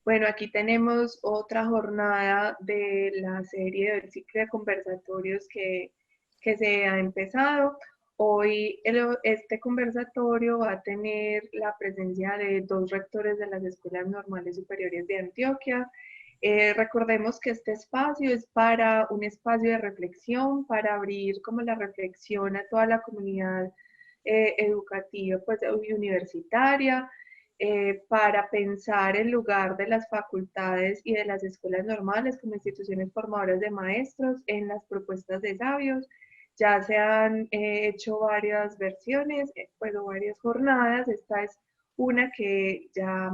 Bueno, aquí tenemos otra jornada de la serie del ciclo de conversatorios que se ha empezado. Hoy este conversatorio va a tener la presencia de dos rectores de las Escuelas Normales Superiores de Antioquia. Recordemos que este espacio es para un espacio de reflexión, para abrir como la reflexión a toda la comunidad educativa pues, y universitaria, para pensar el lugar de las facultades y de las escuelas normales como instituciones formadoras de maestros en las propuestas de sabios. Ya se han hecho varias versiones, pues, o varias jornadas. Esta es una que ya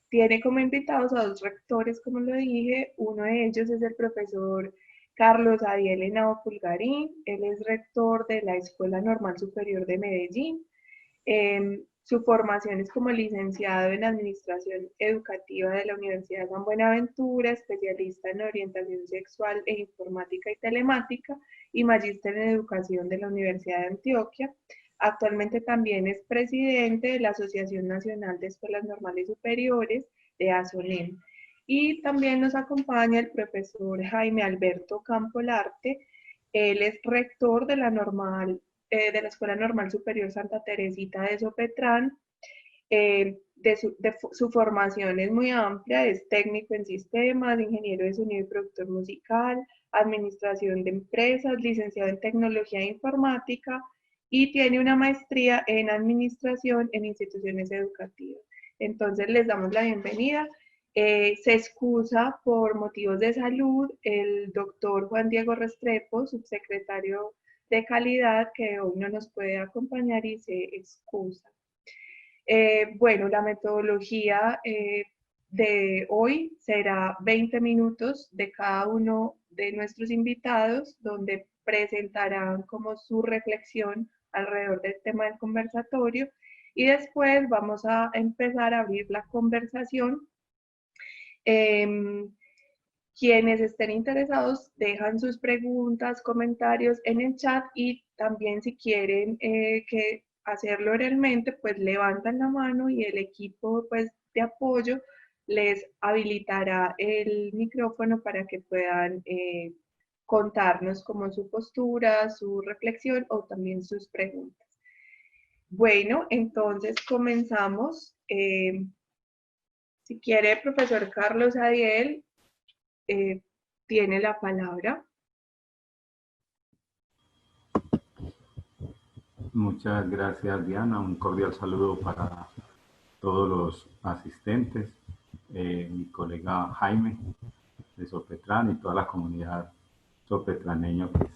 tiene como invitados a dos rectores, como lo dije. Uno de ellos es el profesor Carlos Adiel Henao Pulgarín. Él es rector de la Escuela Normal Superior de Medellín. Su formación es como licenciado en Administración Educativa de la Universidad San Buenaventura, especialista en orientación sexual e informática y telemática, y magíster en Educación de la Universidad de Antioquia. Actualmente también es presidente de la Asociación Nacional de Escuelas Normales Superiores, de ASONEM. Y también nos acompaña el profesor Jaime Alberto Campolarte. Él es rector de la Escuela Normal Superior Santa Teresita de Sopetrán. Su formación es muy amplia, es técnico en sistemas, ingeniero de sonido y productor musical, administración de empresas, licenciado en tecnología e informática, y tiene una maestría en administración en instituciones educativas. Entonces les damos la bienvenida. Se excusa por motivos de salud el doctor Juan Diego Restrepo, subsecretario de Calidad, que hoy no nos puede acompañar y se excusa. Bueno, la metodología de hoy será 20 minutos de cada uno de nuestros invitados, donde presentarán como su reflexión alrededor del tema del conversatorio, y después vamos a empezar a abrir la conversación. Quienes estén interesados dejan sus preguntas, comentarios en el chat, y también si quieren que hacerlo oralmente, pues levantan la mano y el equipo pues, de apoyo les habilitará el micrófono para que puedan contarnos como su postura, su reflexión o también sus preguntas. Bueno, entonces comenzamos. Si quiere, profesor Carlos Adiel, tiene la palabra. Muchas gracias, Diana. Un cordial saludo para todos los asistentes, mi colega Jaime de Sopetrán y toda la comunidad sopetraneña. Pues,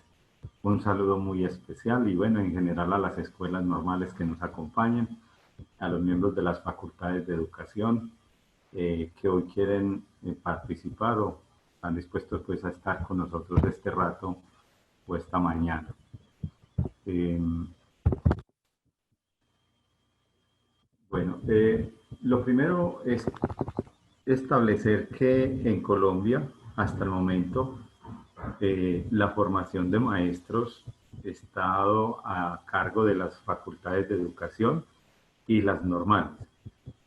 un saludo muy especial y bueno, en general a las escuelas normales que nos acompañan, a los miembros de las facultades de educación que hoy quieren participar o están dispuestos pues a estar con nosotros este rato o esta mañana. Bueno, lo primero es establecer que en Colombia, hasta el momento, la formación de maestros está a cargo de las facultades de educación y las normales.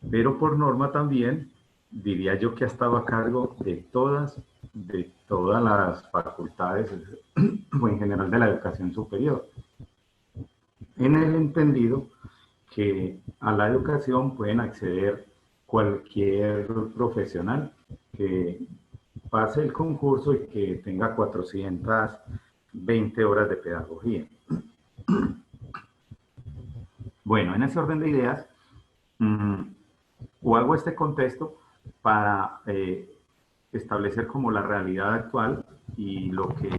Pero por norma también, diría yo que ha estado a cargo de todas las facultades o en general de la educación superior. En el entendido que a la educación pueden acceder cualquier profesional que pase el concurso y que tenga 420 horas de pedagogía. Bueno, en ese orden de ideas, o hago este contexto para establecer como la realidad actual y lo que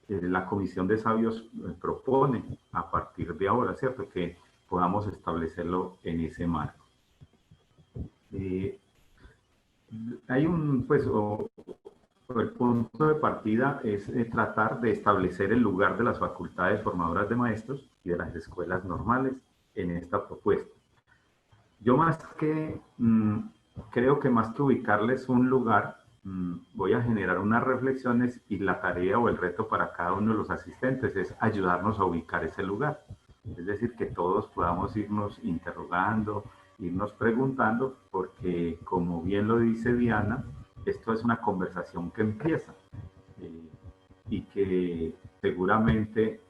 la Comisión de Sabios propone a partir de ahora, ¿cierto? Que podamos establecerlo en ese marco. Hay el punto de partida es tratar de establecer el lugar de las facultades formadoras de maestros y de las escuelas normales en esta propuesta. Yo creo que más que ubicarles un lugar, voy a generar unas reflexiones y la tarea o el reto para cada uno de los asistentes es ayudarnos a ubicar ese lugar. Es decir, que todos podamos irnos interrogando irnos preguntando, porque como bien lo dice Diana, esto es una conversación que empieza eh, y que seguramente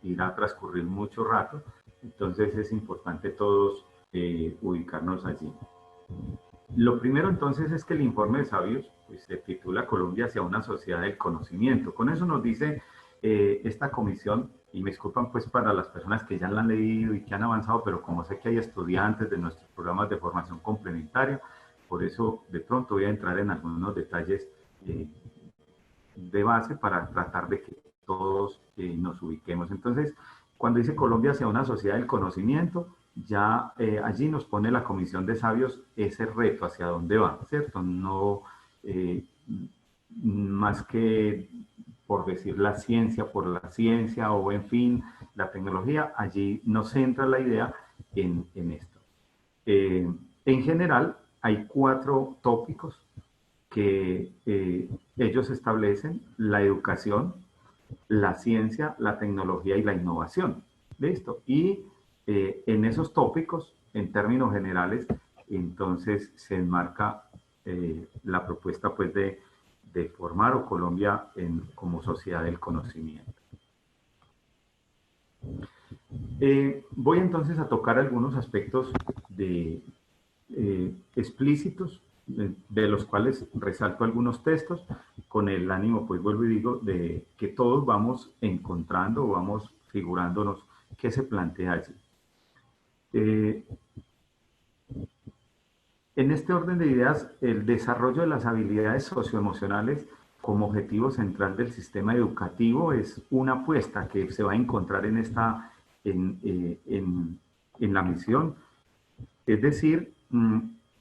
irá a transcurrir mucho rato, entonces es importante todos ubicarnos allí. Lo primero entonces es que el informe de sabios pues, se titula Colombia hacia una sociedad del conocimiento. Con eso nos dice esta comisión, y me disculpan pues para las personas que ya la han leído y que han avanzado, pero como sé que hay estudiantes de nuestros programas de formación complementaria, por eso de pronto voy a entrar en algunos detalles de base para tratar de que todos nos ubiquemos. Entonces, cuando dice Colombia hacia una sociedad del conocimiento, ya allí nos pone la Comisión de Sabios ese reto hacia dónde va, ¿cierto? No más que por decir la ciencia por la ciencia o en fin, la tecnología, allí nos centra la idea en esto. En general, hay 4 tópicos que ellos establecen: la educación, la ciencia, la tecnología y la innovación. ¿Listo? Y en esos tópicos, en términos generales, entonces se enmarca la propuesta pues de formar a Colombia como sociedad del conocimiento. Voy entonces a tocar algunos aspectos explícitos, de los cuales resalto algunos textos, con el ánimo, pues vuelvo y digo, de que todos vamos encontrando, vamos figurándonos qué se plantea allí. En este orden de ideas, el desarrollo de las habilidades socioemocionales como objetivo central del sistema educativo es una apuesta que se va a encontrar en la misión. Es decir,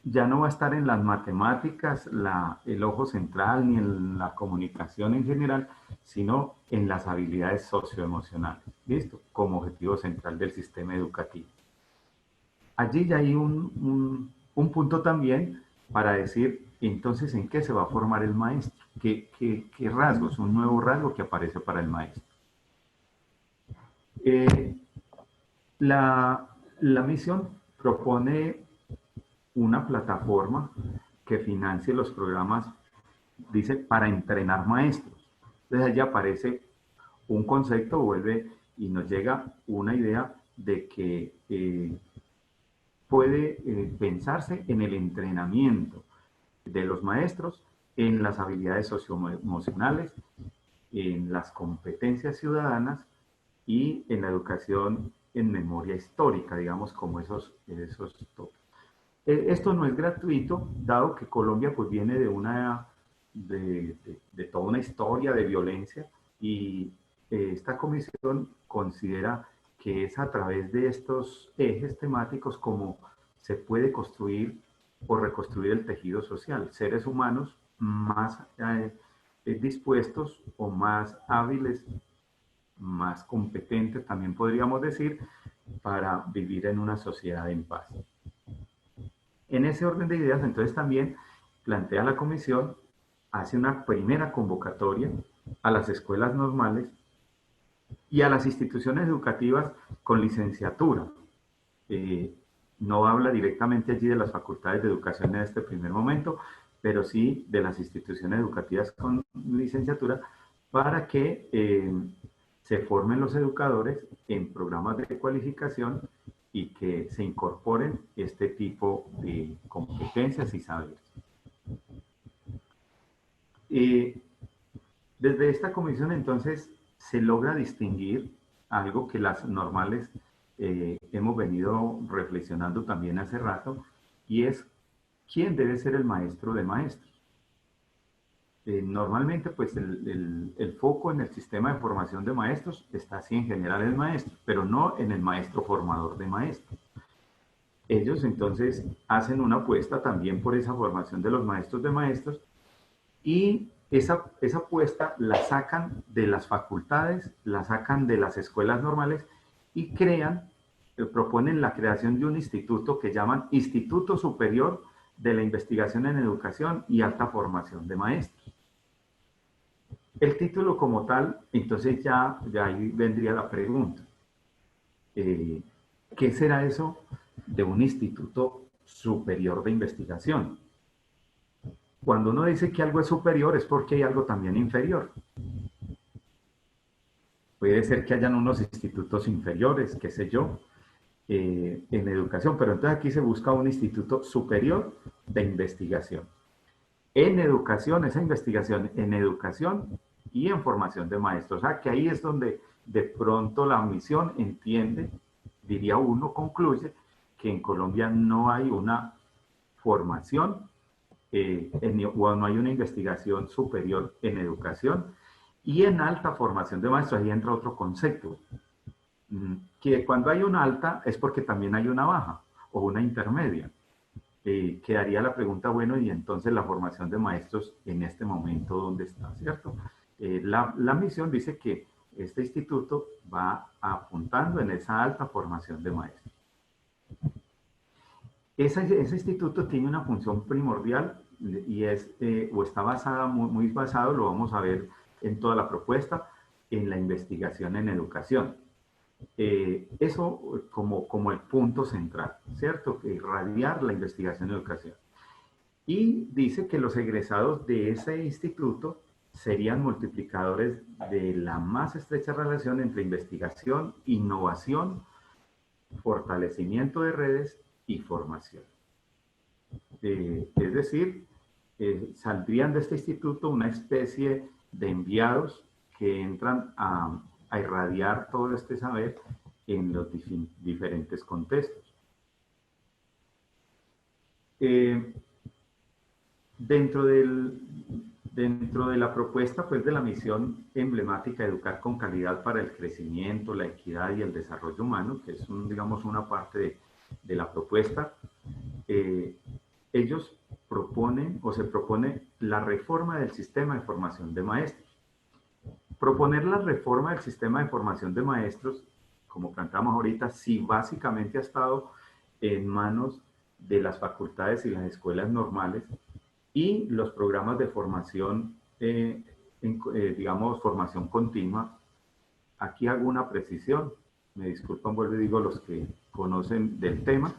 ya no va a estar en las matemáticas el ojo central ni en la comunicación en general, sino en las habilidades socioemocionales, ¿listo? Como objetivo central del sistema educativo. Allí ya hay un punto también para decir, entonces, ¿en qué se va a formar el maestro? ¿Qué rasgos? Un nuevo rasgo que aparece para el maestro. La misión propone una plataforma que financie los programas, dice, para entrenar maestros. Entonces allí aparece un concepto, vuelve y nos llega una idea de que puede pensarse en el entrenamiento de los maestros, en las habilidades socioemocionales, en las competencias ciudadanas y en la educación en memoria histórica, digamos, como esos tópicos. Esto no es gratuito, dado que Colombia pues viene de toda una historia de violencia, y esta comisión considera que es a través de estos ejes temáticos como se puede construir o reconstruir el tejido social, seres humanos más dispuestos o más hábiles, más competentes, también podríamos decir, para vivir en una sociedad en paz. En ese orden de ideas, entonces también plantea la comisión, hace una primera convocatoria a las escuelas normales y a las instituciones educativas con licenciatura. No habla directamente allí de las facultades de educación en este primer momento, pero sí de las instituciones educativas con licenciatura, para que se formen los educadores en programas de cualificación y que se incorporen este tipo de competencias y saberes. Desde esta comisión entonces se logra distinguir algo que las normales hemos venido reflexionando también hace rato, y es quién debe ser el maestro de maestros. Normalmente pues el foco en el sistema de formación de maestros está así en general en el maestro, pero no en el maestro formador de maestros. Ellos entonces hacen una apuesta también por esa formación de los maestros de maestros, y esa apuesta la sacan de las facultades, la sacan de las escuelas normales y proponen la creación de un instituto que llaman Instituto Superior de la Investigación en Educación y Alta Formación de Maestros. El título como tal, entonces ya ahí vendría la pregunta. ¿Qué será eso de un instituto superior de investigación. Cuando uno dice que algo es superior es porque hay algo también inferior. Puede ser que hayan unos institutos inferiores, qué sé yo, en educación, pero entonces aquí se busca un instituto superior de investigación. En educación, esa investigación en educación y en formación de maestros. O sea, que ahí es donde de pronto la misión entiende, diría uno, concluye, que en Colombia no hay una formación o no hay una investigación superior en educación y en alta formación de maestros. Ahí entra otro concepto, que cuando hay una alta es porque también hay una baja o una intermedia. Quedaría la pregunta, bueno, y entonces la formación de maestros en este momento, ¿dónde está? ¿Cierto? La misión dice que este instituto va apuntando en esa alta formación de maestros. Ese instituto tiene una función primordial y es, o está basada, muy basado, lo vamos a ver en toda la propuesta, en la investigación en educación. Eso como el punto central, ¿cierto? Que irradiar la investigación en educación. Y dice que los egresados de ese instituto serían multiplicadores de la más estrecha relación entre investigación, innovación, fortalecimiento de redes y formación. Es decir, saldrían de este instituto una especie de enviados que entran a irradiar todo este saber en los diferentes contextos. Dentro de la propuesta, pues, de la misión emblemática Educar con calidad para el crecimiento, la equidad y el desarrollo humano, que es, digamos, una parte de la propuesta, ellos proponen o se propone la reforma del sistema de formación de maestros. Proponer la reforma del sistema de formación de maestros, como planteamos ahorita, sí básicamente ha estado en manos de las facultades y las escuelas normales y los programas de formación, digamos, formación continua. Aquí hago una precisión, me disculpan, vuelvo y digo, los que conocen del tema,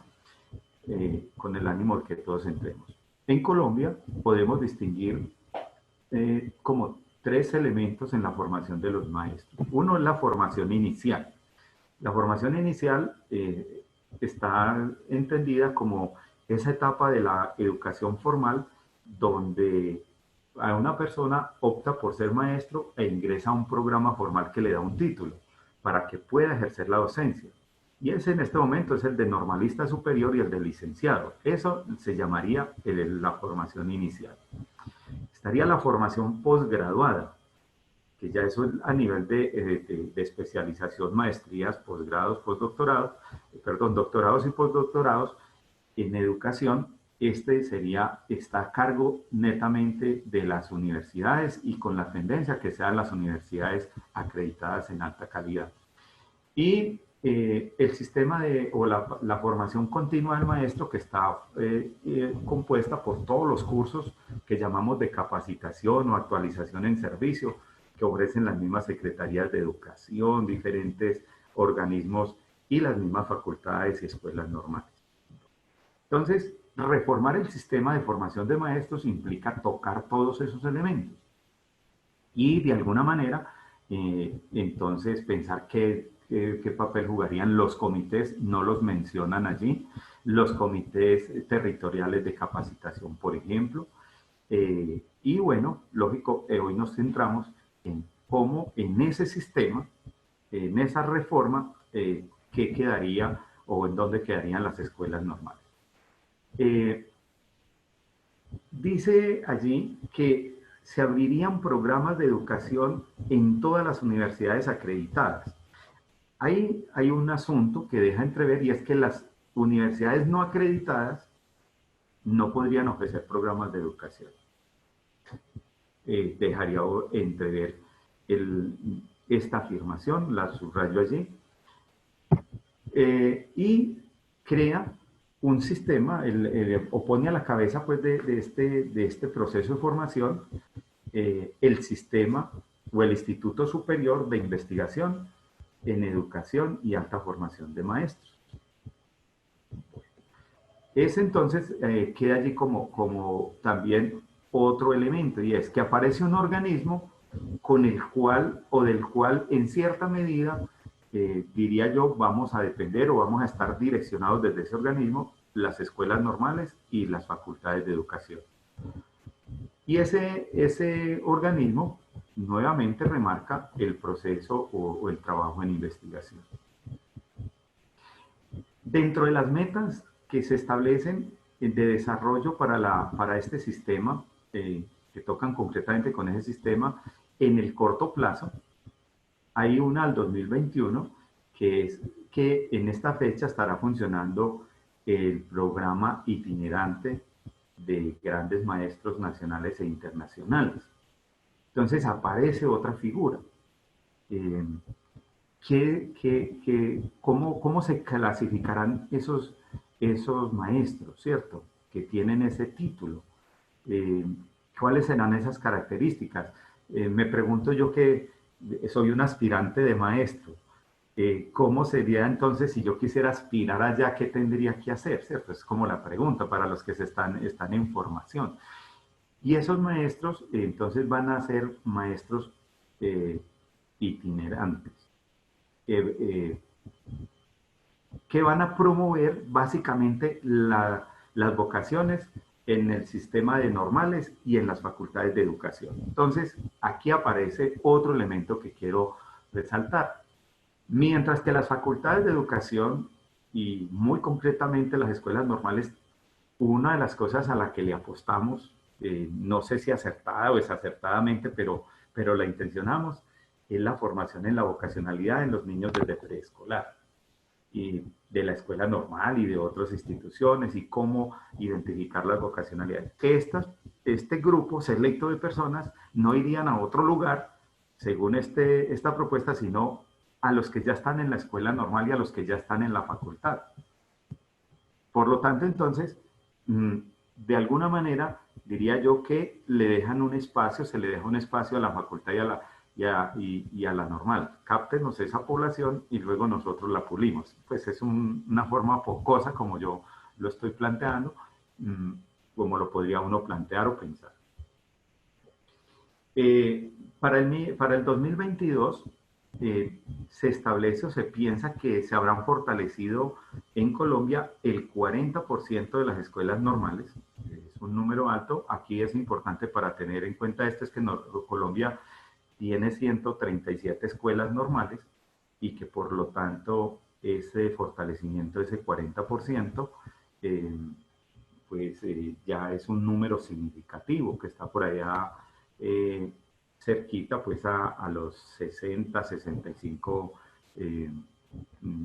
con el ánimo de que todos entremos. En Colombia podemos distinguir como tres elementos en la formación de los maestros. Uno es la formación inicial. La formación inicial está entendida como esa etapa de la educación formal donde a una persona opta por ser maestro e ingresa a un programa formal que le da un título para que pueda ejercer la docencia. Y ese en este momento es el de normalista superior y el de licenciado. Eso se llamaría la formación inicial. Estaría la formación posgraduada, que ya eso es a nivel de especialización, maestrías, posgrados, postdoctorados, doctorados y postdoctorados en educación. Está a cargo netamente de las universidades y con la tendencia que sean las universidades acreditadas en alta calidad. Y el sistema o la formación continua del maestro, que está compuesta por todos los cursos que llamamos de capacitación o actualización en servicio, que ofrecen las mismas secretarías de educación, diferentes organismos y las mismas facultades y escuelas normales. Entonces, reformar el sistema de formación de maestros implica tocar todos esos elementos y de alguna manera, entonces, pensar qué papel jugarían los comités, no los mencionan allí, los comités territoriales de capacitación, por ejemplo. Y bueno, lógico, hoy nos centramos en cómo en ese sistema, en esa reforma, qué quedaría o en dónde quedarían las escuelas normales. Dice allí que se abrirían programas de educación en todas las universidades acreditadas. Ahí hay un asunto que deja entrever y es que las universidades no acreditadas no podrían ofrecer programas de educación. Dejaría entrever esta afirmación, la subrayo allí, y crea un sistema, o pone a la cabeza pues, de este proceso de formación el sistema o el Instituto Superior de Investigación en Educación y Alta Formación de Maestros. Es entonces, queda allí como también otro elemento, y es que aparece un organismo con el cual o del cual en cierta medida, diría yo, vamos a depender o vamos a estar direccionados desde ese organismo las escuelas normales y las facultades de educación. Y ese organismo nuevamente remarca el proceso o el trabajo en investigación. Dentro de las metas que se establecen de desarrollo para este sistema, que tocan concretamente con ese sistema, en el corto plazo, hay una al 2021, que es que en esta fecha estará funcionando el programa itinerante de grandes maestros nacionales e internacionales. Entonces aparece otra figura. Eh, cómo se clasificarán esos maestros, ¿cierto? Que tienen ese título. Eh, ¿Cuáles serán esas características? Me pregunto yo que soy un aspirante de maestro. ¿Cómo sería entonces si yo quisiera aspirar allá? ¿Qué tendría que hacer? ¿Cierto? Es como la pregunta para los que están en formación. Y esos maestros entonces van a ser maestros eh, itinerantes. Eh, eh, que van a promover básicamente las vocaciones en el sistema de normales y en las facultades de educación. Entonces, aquí aparece otro elemento que quiero resaltar. Mientras que las facultades de educación y muy concretamente las escuelas normales, una de las cosas a la que le apostamos, no sé si acertada o desacertadamente, pero la intencionamos, es la formación en la vocacionalidad en los niños desde preescolar y de la escuela normal y de otras instituciones y cómo identificar las vocacionalidades. Que este grupo selecto de personas no irían a otro lugar, según esta propuesta, sino a los que ya están en la escuela normal y a los que ya están en la facultad. Por lo tanto, entonces, de alguna manera, diría yo que le dejan un espacio, se le deja un espacio a la facultad y a la normal. Cáptenos esa población y luego nosotros la pulimos. Pues es una forma jocosa como yo lo estoy planteando, como lo podría uno plantear o pensar. Para el 2022 se establece o se piensa que se habrán fortalecido en Colombia el 40% de las escuelas normales. Es un número alto. Aquí es importante para tener en cuenta esto, es que Colombia tiene 137 escuelas normales y que por lo tanto ese fortalecimiento de ese 40% pues ya es un número significativo que está por allá eh, cerquita pues a los 60, 65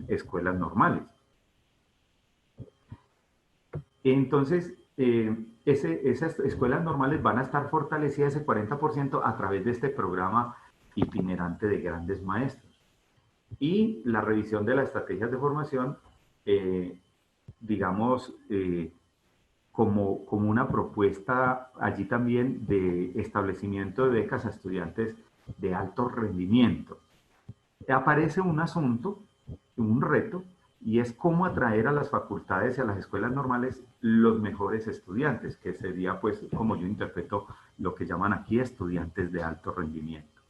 escuelas normales. Entonces, esas escuelas normales van a estar fortalecidas ese 40% a través de este programa itinerante de grandes maestros. Y la revisión de las estrategias de formación, digamos, como una propuesta allí también de establecimiento de becas a estudiantes de alto rendimiento. Aparece un asunto, un reto, y es cómo atraer a las facultades y a las escuelas normales los mejores estudiantes, que sería, pues, como yo interpreto lo que llaman aquí estudiantes de alto rendimiento.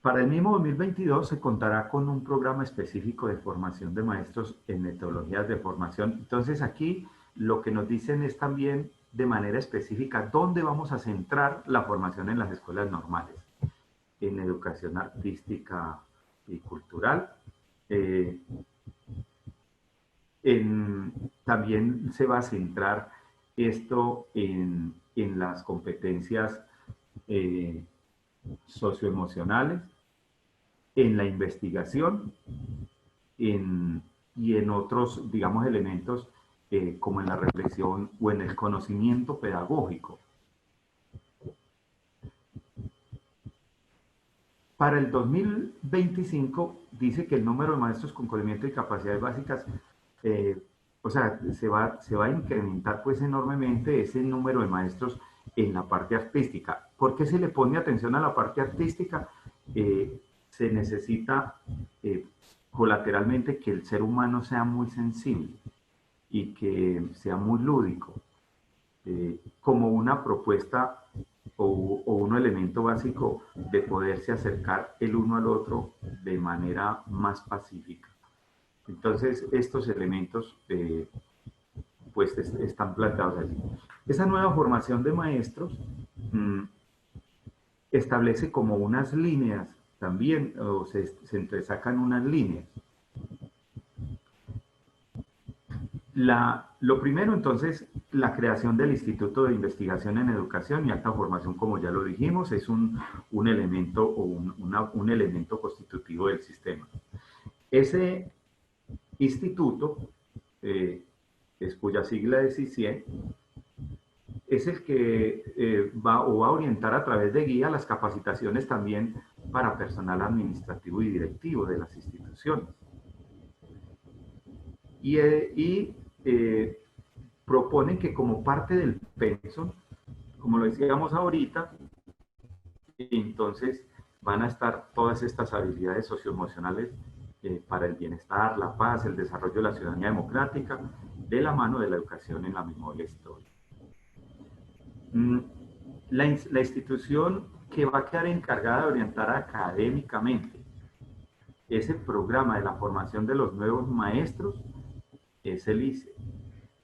Para el mismo 2022 se contará con un programa específico de formación de maestros en metodologías de formación. Entonces aquí lo que nos dicen es también de manera específica dónde vamos a centrar la formación en las escuelas normales. En educación artística y cultural. También se va a centrar esto en las competencias socioemocionales, en la investigación y en otros, digamos, elementos como en la reflexión o en el conocimiento pedagógico. Para el 2025 dice que el número de maestros con conocimiento y capacidades básicas, o sea, se va a incrementar pues enormemente ese número de maestros en la parte artística. ¿Por qué se le pone atención a la parte artística? Se necesita colateralmente que el ser humano sea muy sensible y que sea muy lúdico, como una propuesta o un elemento básico de poderse acercar el uno al otro de manera más pacífica. Entonces, estos elementos pues están planteados allí. Esa nueva formación de maestros establece como unas líneas también, o se entresacan unas líneas. Lo primero, entonces, la creación del Instituto de Investigación en Educación y Alta Formación, como ya lo dijimos, es un elemento o un elemento constitutivo del sistema. Ese instituto, cuya sigla es ICIE, es el que va a orientar a través de guía las capacitaciones también para personal administrativo y directivo de las instituciones. Y proponen que como parte del pensum, como lo decíamos ahorita, entonces van a estar todas estas habilidades socioemocionales para el bienestar, la paz, el desarrollo de la ciudadanía democrática, de la mano de la educación en la memoria histórica. La institución que va a quedar encargada de orientar académicamente ese programa de la formación de los nuevos maestros es el ICE.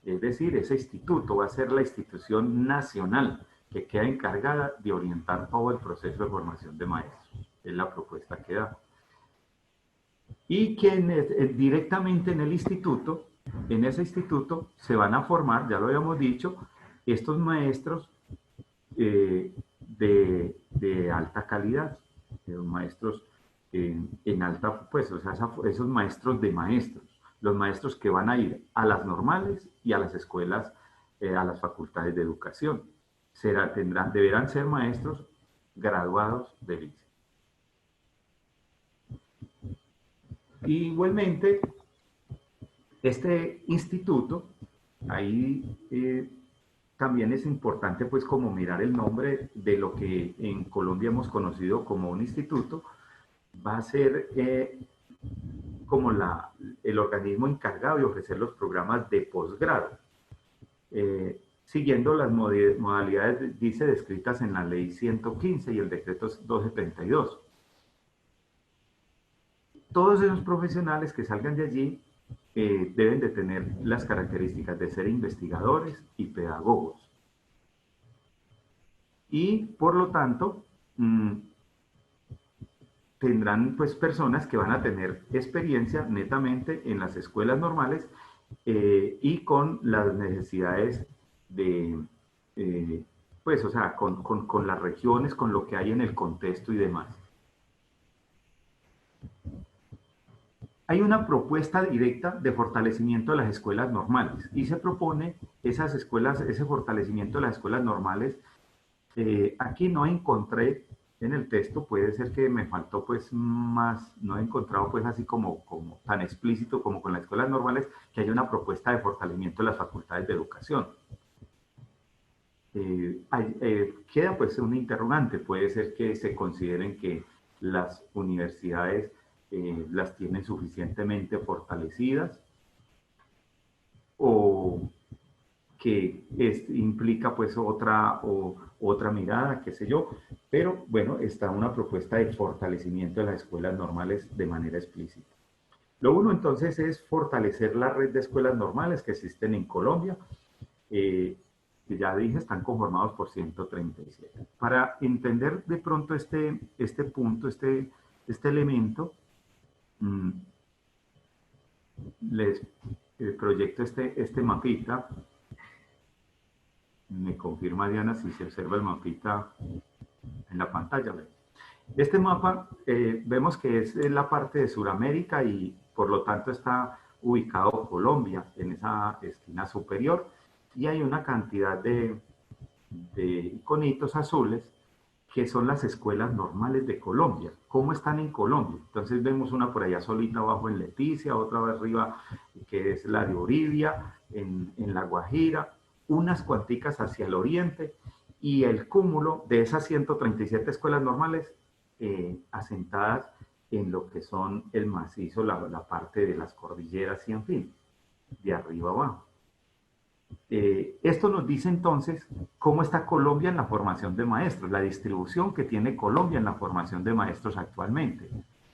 Es decir, ese instituto va a ser la institución nacional que queda encargada de orientar todo el proceso de formación de maestros. Es la propuesta que da. Y que directamente en el instituto, en ese instituto, se van a formar, ya lo habíamos dicho, estos maestros de alta calidad, maestros en alta, pues, o sea, esos maestros de maestros, los maestros que van a ir a las normales y a las escuelas, a las facultades de educación. Deberán ser maestros graduados del ICE. Igualmente, este instituto, ahí también es importante pues como mirar el nombre de lo que en Colombia hemos conocido como un instituto, va a ser como el organismo encargado de ofrecer los programas de posgrado, siguiendo las modalidades, dice, descritas en la Ley 115 y el Decreto 1232. Todos esos profesionales que salgan de allí deben de tener las características de ser investigadores y pedagogos. Y por lo tanto, tendrán pues personas que van a tener experiencia netamente en las escuelas normales y con las necesidades de, pues o sea, con las regiones, con lo que hay en el contexto y demás. Hay una propuesta directa de fortalecimiento de las escuelas normales y se propone esas escuelas, ese fortalecimiento de las escuelas normales. Aquí no encontré en el texto, puede ser que me faltó pues más, no he encontrado pues así como tan explícito como con las escuelas normales, que haya una propuesta de fortalecimiento de las facultades de educación. Queda pues un interrogante, puede ser que se consideren que las universidades las tienen suficientemente fortalecidas o que implica pues otra mirada, qué sé yo, pero bueno, está una propuesta de fortalecimiento de las escuelas normales de manera explícita. Lo uno entonces es fortalecer la red de escuelas normales que existen en Colombia, que ya dije están conformados por 137. Para entender de pronto este punto, este elemento, les proyecto este mapita. Me confirma Diana si se observa el mapita en la pantalla. Este mapa vemos que es la parte de Sudamérica y por lo tanto está ubicado Colombia en esa esquina superior y hay una cantidad de iconitos azules que son las escuelas normales de Colombia. ¿Cómo están en Colombia? Entonces vemos una por allá solita abajo en Leticia, otra arriba que es la de Oribia, en La Guajira, unas cuanticas hacia el oriente y el cúmulo de esas 137 escuelas normales asentadas en lo que son el macizo, la parte de las cordilleras y en fin, de arriba abajo. Esto nos dice entonces cómo está Colombia en la formación de maestros, la distribución que tiene Colombia en la formación de maestros actualmente.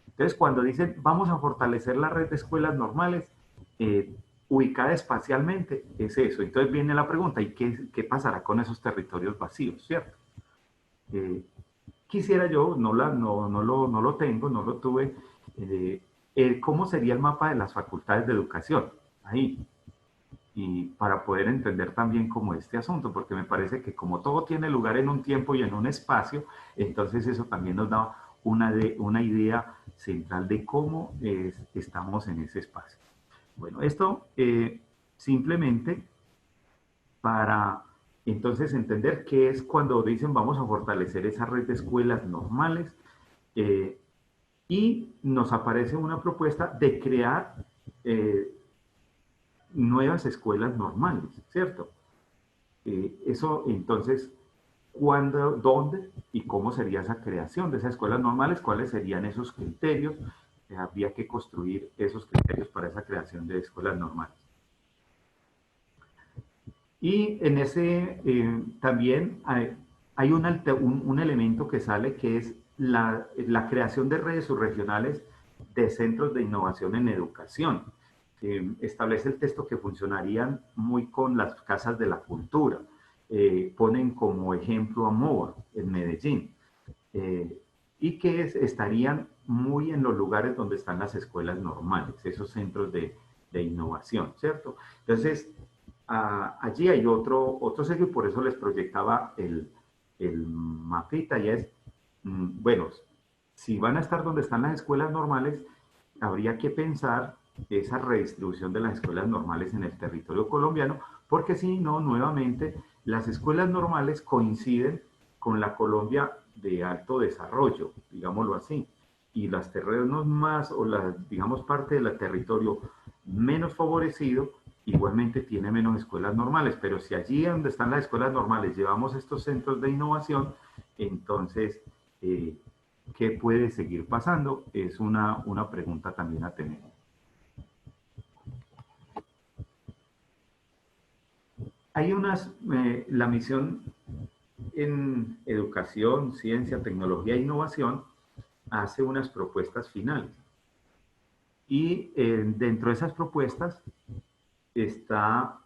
Entonces, cuando dicen vamos a fortalecer la red de escuelas normales, ubicada espacialmente, es eso. Entonces viene la pregunta, ¿y qué pasará con esos territorios vacíos, cierto? Eh, Quisiera yo, no lo tengo, no lo tuve, cómo sería el mapa de las facultades de educación, ahí, y para poder entender también como este asunto, porque me parece que como todo tiene lugar en un tiempo y en un espacio, entonces eso también nos da una idea central de cómo estamos en ese espacio. Bueno, esto simplemente para entonces entender qué es cuando dicen vamos a fortalecer esa red de escuelas normales, eh, y nos aparece una propuesta de crear eh, nuevas escuelas normales, ¿cierto? Eso entonces, ¿cuándo, dónde y cómo sería esa creación de esas escuelas normales? ¿Cuáles serían esos criterios? Habría que construir esos criterios para esa creación de escuelas normales. Y en ese también hay un elemento que sale que es la creación de redes subregionales de centros de innovación en educación. Establece el texto que funcionarían muy con las casas de la cultura. Ponen como ejemplo a MOA en Medellín. Y que estarían muy en los lugares donde están las escuelas normales, esos centros de innovación, ¿cierto? Entonces, allí hay otro sello y por eso les proyectaba el mapita y es, bueno, si van a estar donde están las escuelas normales, habría que pensar esa redistribución de las escuelas normales en el territorio colombiano, porque si no, nuevamente, las escuelas normales coinciden con la Colombia de alto desarrollo, digámoslo así, y los terrenos más, o la, digamos, parte del territorio menos favorecido, igualmente tiene menos escuelas normales, pero si allí donde están las escuelas normales llevamos estos centros de innovación, entonces, ¿qué puede seguir pasando? Es una pregunta también a tener. Hay la misión en educación, ciencia, tecnología e innovación hace unas propuestas finales. Y dentro de esas propuestas está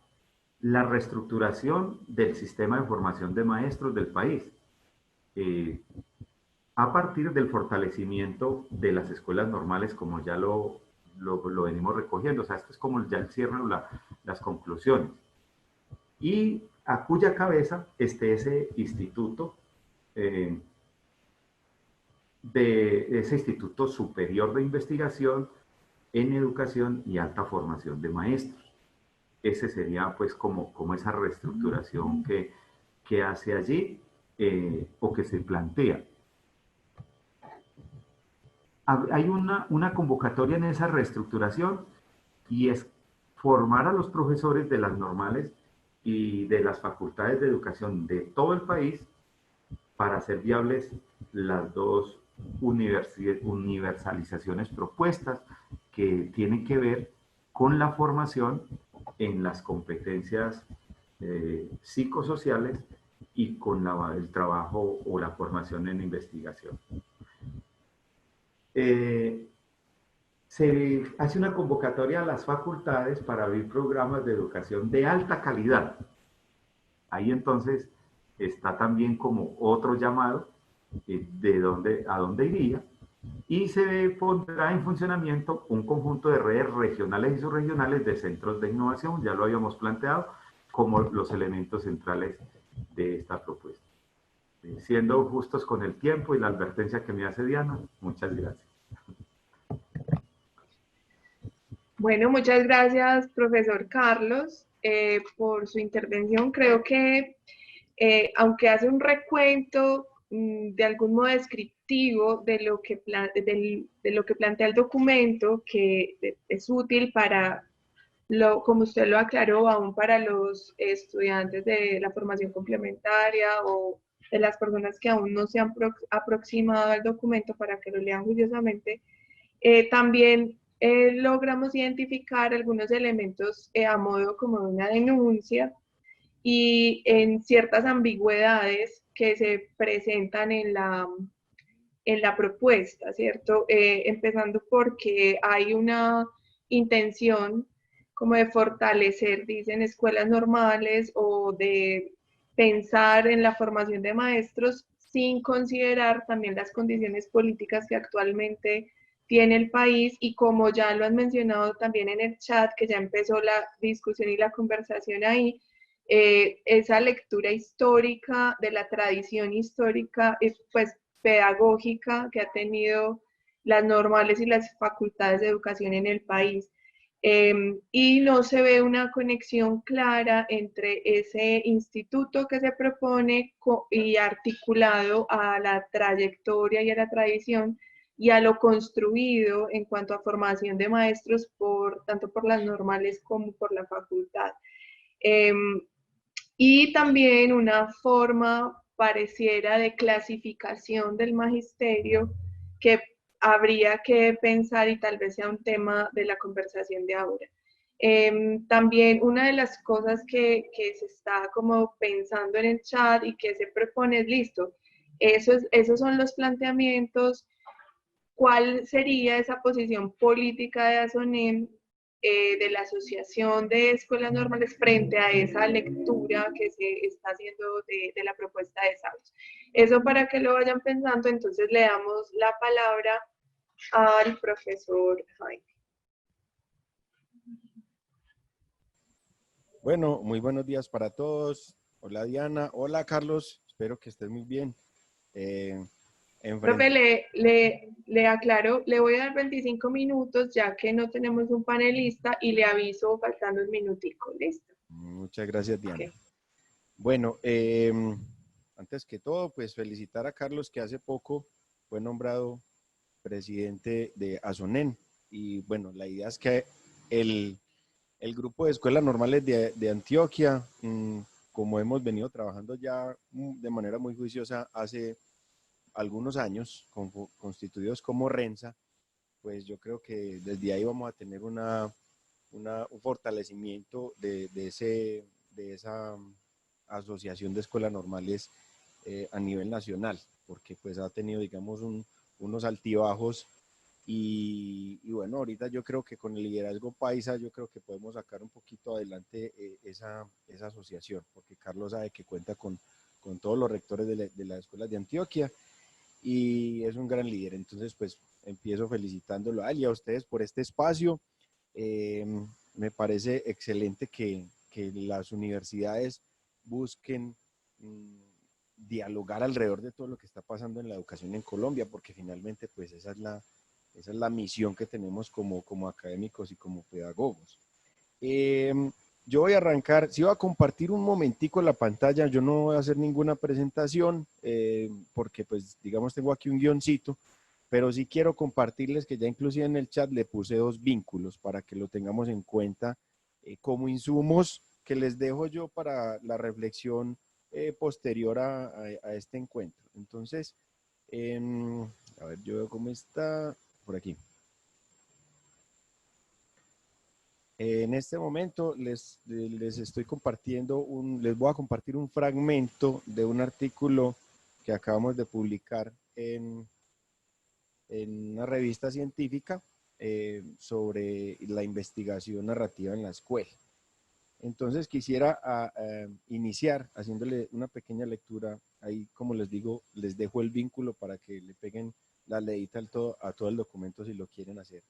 la reestructuración del sistema de formación de maestros del país, eh, a partir del fortalecimiento de las escuelas normales, como ya lo venimos recogiendo. O sea, esto es como ya el cierre, las conclusiones. Y a cuya cabeza esté ese instituto, eh, de ese Instituto Superior de Investigación en Educación y Alta Formación de Maestros. Ese sería pues como esa reestructuración que hace allí, o que se plantea. Hay una convocatoria en esa reestructuración y es formar a los profesores de las normales y de las facultades de educación de todo el país para hacer viables las dos universalizaciones propuestas que tienen que ver con la formación en las competencias psicosociales y con el trabajo o la formación en investigación. Se hace una convocatoria a las facultades para abrir programas de educación de alta calidad. Ahí entonces está también como otro llamado a dónde iría, y se pondrá en funcionamiento un conjunto de redes regionales y subregionales de centros de innovación, ya lo habíamos planteado, como los elementos centrales de esta propuesta. Siendo justos con el tiempo y la advertencia que me hace Diana, muchas gracias. Bueno, muchas gracias, profesor Carlos, por su intervención. Creo que, aunque hace un recuento de algún modo descriptivo de lo que, de lo que plantea el documento, que es útil para, como usted lo aclaró, aún para los estudiantes de la formación complementaria o de las personas que aún no se han aproximado al documento para que lo lean juiciosamente, también logramos identificar algunos elementos a modo como de una denuncia y en ciertas ambigüedades que se presentan en la propuesta, ¿cierto? Empezando porque hay una intención como de fortalecer, dicen, escuelas normales o de pensar en la formación de maestros sin considerar también las condiciones políticas que actualmente tiene el país y como ya lo han mencionado también en el chat, que ya empezó la discusión y la conversación ahí, esa lectura histórica de la tradición histórica, pues pedagógica que ha tenido las normales y las facultades de educación en el país. Y no se ve una conexión clara entre ese instituto que se propone y articulado a la trayectoria y a la tradición y a lo construido en cuanto a formación de maestros tanto por las normales como por la facultad. Y también una forma pareciera de clasificación del magisterio que habría que pensar y tal vez sea un tema de la conversación de ahora. También una de las cosas que se está como pensando en el chat y que se propone es, listo, esos son los planteamientos. ¿Cuál sería esa posición política de ASONEM, de la Asociación de Escuelas Normales frente a esa lectura que se está haciendo de la propuesta de Saus? Eso para que lo vayan pensando, entonces le damos la palabra al profesor Jaime. Bueno, muy buenos días para todos. Hola Diana, hola Carlos, espero que estés muy bien. Profe, le aclaro, le voy a dar 25 minutos ya que no tenemos un panelista y le aviso faltando un minutico, ¿listo? Muchas gracias Diana. Okay. Bueno, antes que todo, pues felicitar a Carlos que hace poco fue nombrado presidente de ASONEN. Y bueno, la idea es que el grupo de escuelas normales de Antioquia, como hemos venido trabajando ya de manera muy juiciosa hace algunos años, constituidos como RENSA, pues yo creo que desde ahí vamos a tener un fortalecimiento de esa asociación de escuelas normales a nivel nacional, porque pues ha tenido, digamos, unos altibajos y bueno, ahorita yo creo que con el liderazgo paisa, yo creo que podemos sacar un poquito adelante esa asociación, porque Carlos sabe que cuenta con todos los rectores de las escuelas de Antioquia y es un gran líder. Entonces, pues empiezo felicitándolo a él y a ustedes por este espacio. Me parece excelente que las universidades busquen dialogar alrededor de todo lo que está pasando en la educación en Colombia, porque finalmente pues esa es la misión que tenemos como académicos y como pedagogos. Yo voy a arrancar, si voy a compartir un momentico la pantalla, yo no voy a hacer ninguna presentación, porque pues digamos tengo aquí un guioncito, pero sí quiero compartirles que ya inclusive en el chat le puse 2 vínculos para que lo tengamos en cuenta como insumos que les dejo yo para la reflexión posterior a este encuentro. Entonces, a ver, yo veo cómo está por aquí. En este momento les estoy compartiendo les voy a compartir un fragmento de un artículo que acabamos de publicar en una revista científica sobre la investigación narrativa en la escuela. Entonces quisiera iniciar haciéndole una pequeña lectura. Ahí, como les digo, les dejo el vínculo para que le peguen la leída a todo el documento si lo quieren hacer.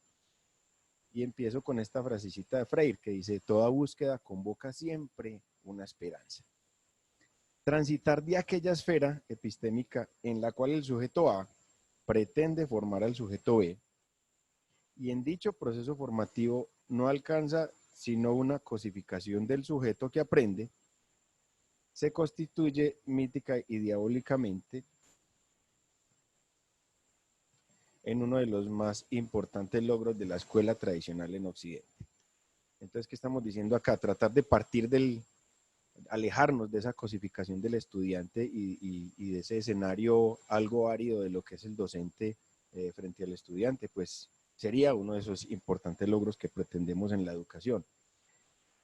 Y empiezo con esta frasecita de Freire que dice: toda búsqueda convoca siempre una esperanza. Transitar de aquella esfera epistémica en la cual el sujeto A pretende formar al sujeto B, y en dicho proceso formativo no alcanza sino una cosificación del sujeto que aprende, se constituye mítica y diabólicamente en uno de los más importantes logros de la escuela tradicional en Occidente. Entonces, ¿qué estamos diciendo acá? Tratar de partir alejarnos de esa cosificación del estudiante y de ese escenario algo árido de lo que es el docente frente al estudiante, pues sería uno de esos importantes logros que pretendemos en la educación.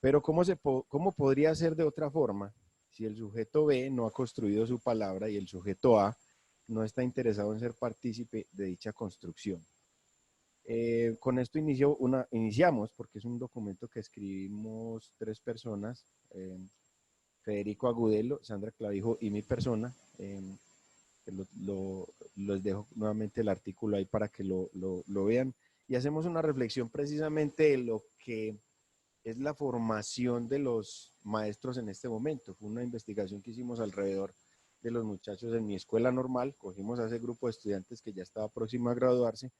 Pero ¿cómo podría ser de otra forma si el sujeto B no ha construido su palabra y el sujeto A no está interesado en ser partícipe de dicha construcción? Con esto iniciamos, porque es un documento que escribimos 3 personas, Federico Agudelo, Sandra Clavijo y mi persona. Les dejo nuevamente el artículo ahí para que lo vean. Y hacemos una reflexión precisamente de lo que es la formación de los maestros en este momento. Fue una investigación que hicimos alrededor de los muchachos en mi escuela normal. Cogimos a ese grupo de estudiantes que ya estaba próximo a graduarse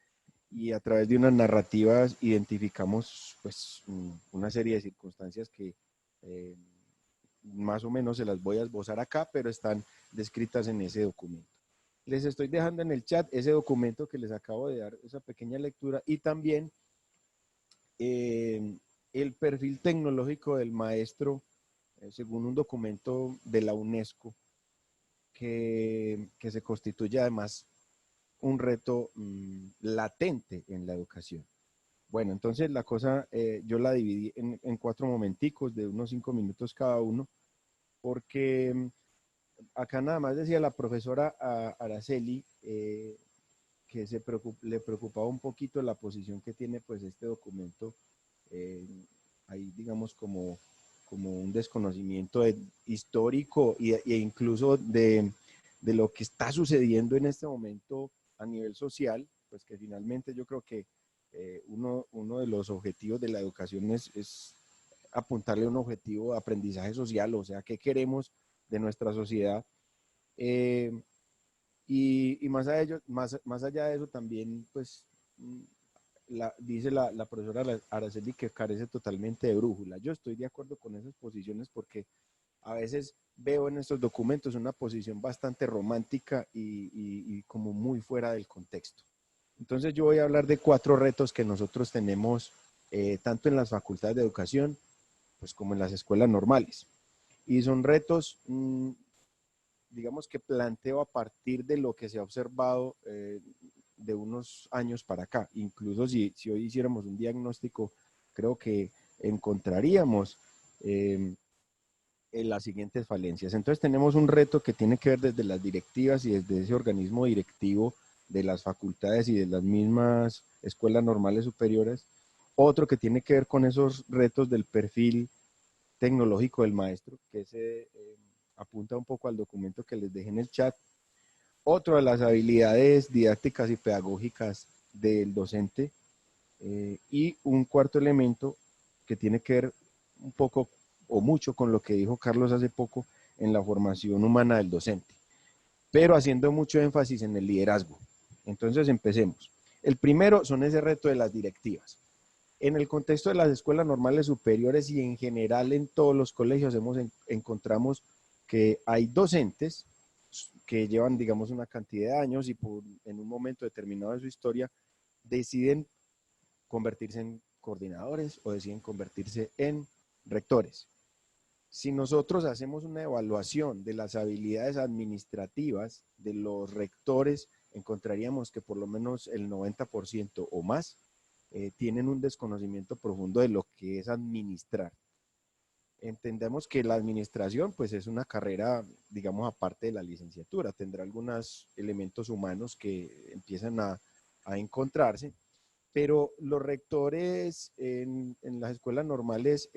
y a través de unas narrativas identificamos pues una serie de circunstancias que más o menos se las voy a esbozar acá, pero están descritas en ese documento. Les estoy dejando en el chat ese documento que les acabo de dar, esa pequeña lectura, y también el perfil tecnológico del maestro, según un documento de la UNESCO, que se constituye además un reto latente en la educación. Bueno, entonces la cosa yo la dividí en 4 momenticos de unos 5 minutos cada uno, porque acá nada más decía la profesora Araceli que le preocupaba un poquito la posición que tiene pues este documento, ahí digamos como un desconocimiento histórico e incluso de lo que está sucediendo en este momento a nivel social, pues que finalmente yo creo que uno de los objetivos de la educación es apuntarle a un objetivo de aprendizaje social, o sea, qué queremos de nuestra sociedad. Y más allá de eso también, pues, dice la profesora Araceli que carece totalmente de brújula. Yo estoy de acuerdo con esas posiciones porque a veces veo en estos documentos una posición bastante romántica y como muy fuera del contexto. Entonces yo voy a hablar de 4 retos que nosotros tenemos tanto en las facultades de educación pues como en las escuelas normales. Y son retos, digamos que planteo a partir de lo que se ha observado de unos años para acá. Incluso si hoy hiciéramos un diagnóstico, creo que encontraríamos las siguientes falencias. Entonces tenemos un reto que tiene que ver desde las directivas y desde ese organismo directivo de las facultades y de las mismas escuelas normales superiores. Otro que tiene que ver con esos retos del perfil tecnológico del maestro, que se apunta un poco al documento que les dejé en el chat. Otro de las habilidades didácticas y pedagógicas del docente. Y un cuarto elemento que tiene que ver un poco o mucho con lo que dijo Carlos hace poco en la formación humana del docente, pero haciendo mucho énfasis en el liderazgo. Entonces empecemos. El primero son ese reto de las directivas. En el contexto de las escuelas normales superiores y en general en todos los colegios encontramos que hay docentes que llevan, digamos, una cantidad de años y en un momento determinado de su historia deciden convertirse en coordinadores o deciden convertirse en rectores. Si nosotros hacemos una evaluación de las habilidades administrativas de los rectores, encontraríamos que por lo menos el 90% o más tienen un desconocimiento profundo de lo que es administrar. Entendemos que la administración pues es una carrera, digamos, aparte de la licenciatura, tendrá algunos elementos humanos que empiezan a encontrarse, pero los rectores en las escuelas normales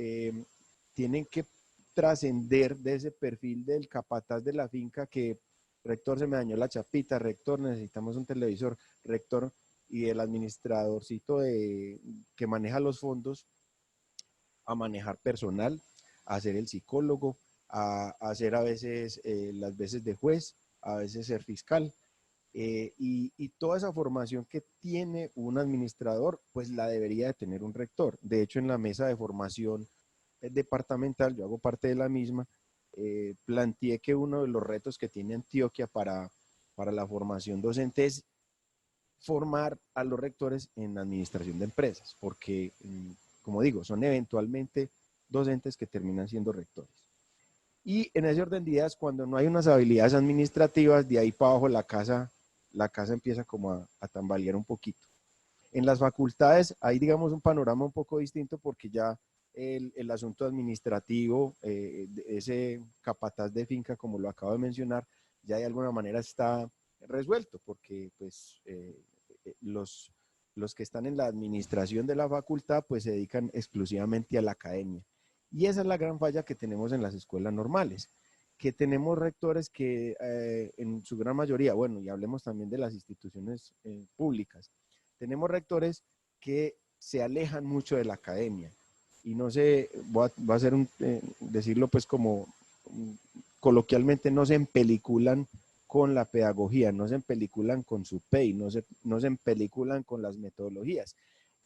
tienen que trascender de ese perfil del capataz de la finca que, rector, se me dañó la chapita, rector, necesitamos un televisor, rector, y el administradorcito que maneja los fondos, a manejar personal, a ser el psicólogo, a hacer a veces las veces de juez, a veces ser fiscal. Y toda esa formación que tiene un administrador, pues la debería de tener un rector. De hecho, en la mesa de formación departamental, yo hago parte de la misma, planteé que uno de los retos que tiene Antioquia para la formación docente es formar a los rectores en administración de empresas, porque, como digo, son eventualmente docentes que terminan siendo rectores. Y en ese orden de ideas, cuando no hay unas habilidades administrativas, de ahí para abajo la casa empieza como a tambalear un poquito. En las facultades hay, digamos, un panorama un poco distinto porque ya el asunto administrativo, ese capataz de finca, como lo acabo de mencionar, ya de alguna manera está resuelto porque pues los que están en la administración de la facultad pues se dedican exclusivamente a la academia. Y esa es la gran falla que tenemos en las escuelas normales, que tenemos rectores que en su gran mayoría, bueno, y hablemos también de las instituciones públicas, tenemos rectores que se alejan mucho de la academia y no sé, voy a hacer decirlo pues como coloquialmente, no se empeliculan con la pedagogía, no se empeliculan con su PEI, no se empeliculan con las metodologías.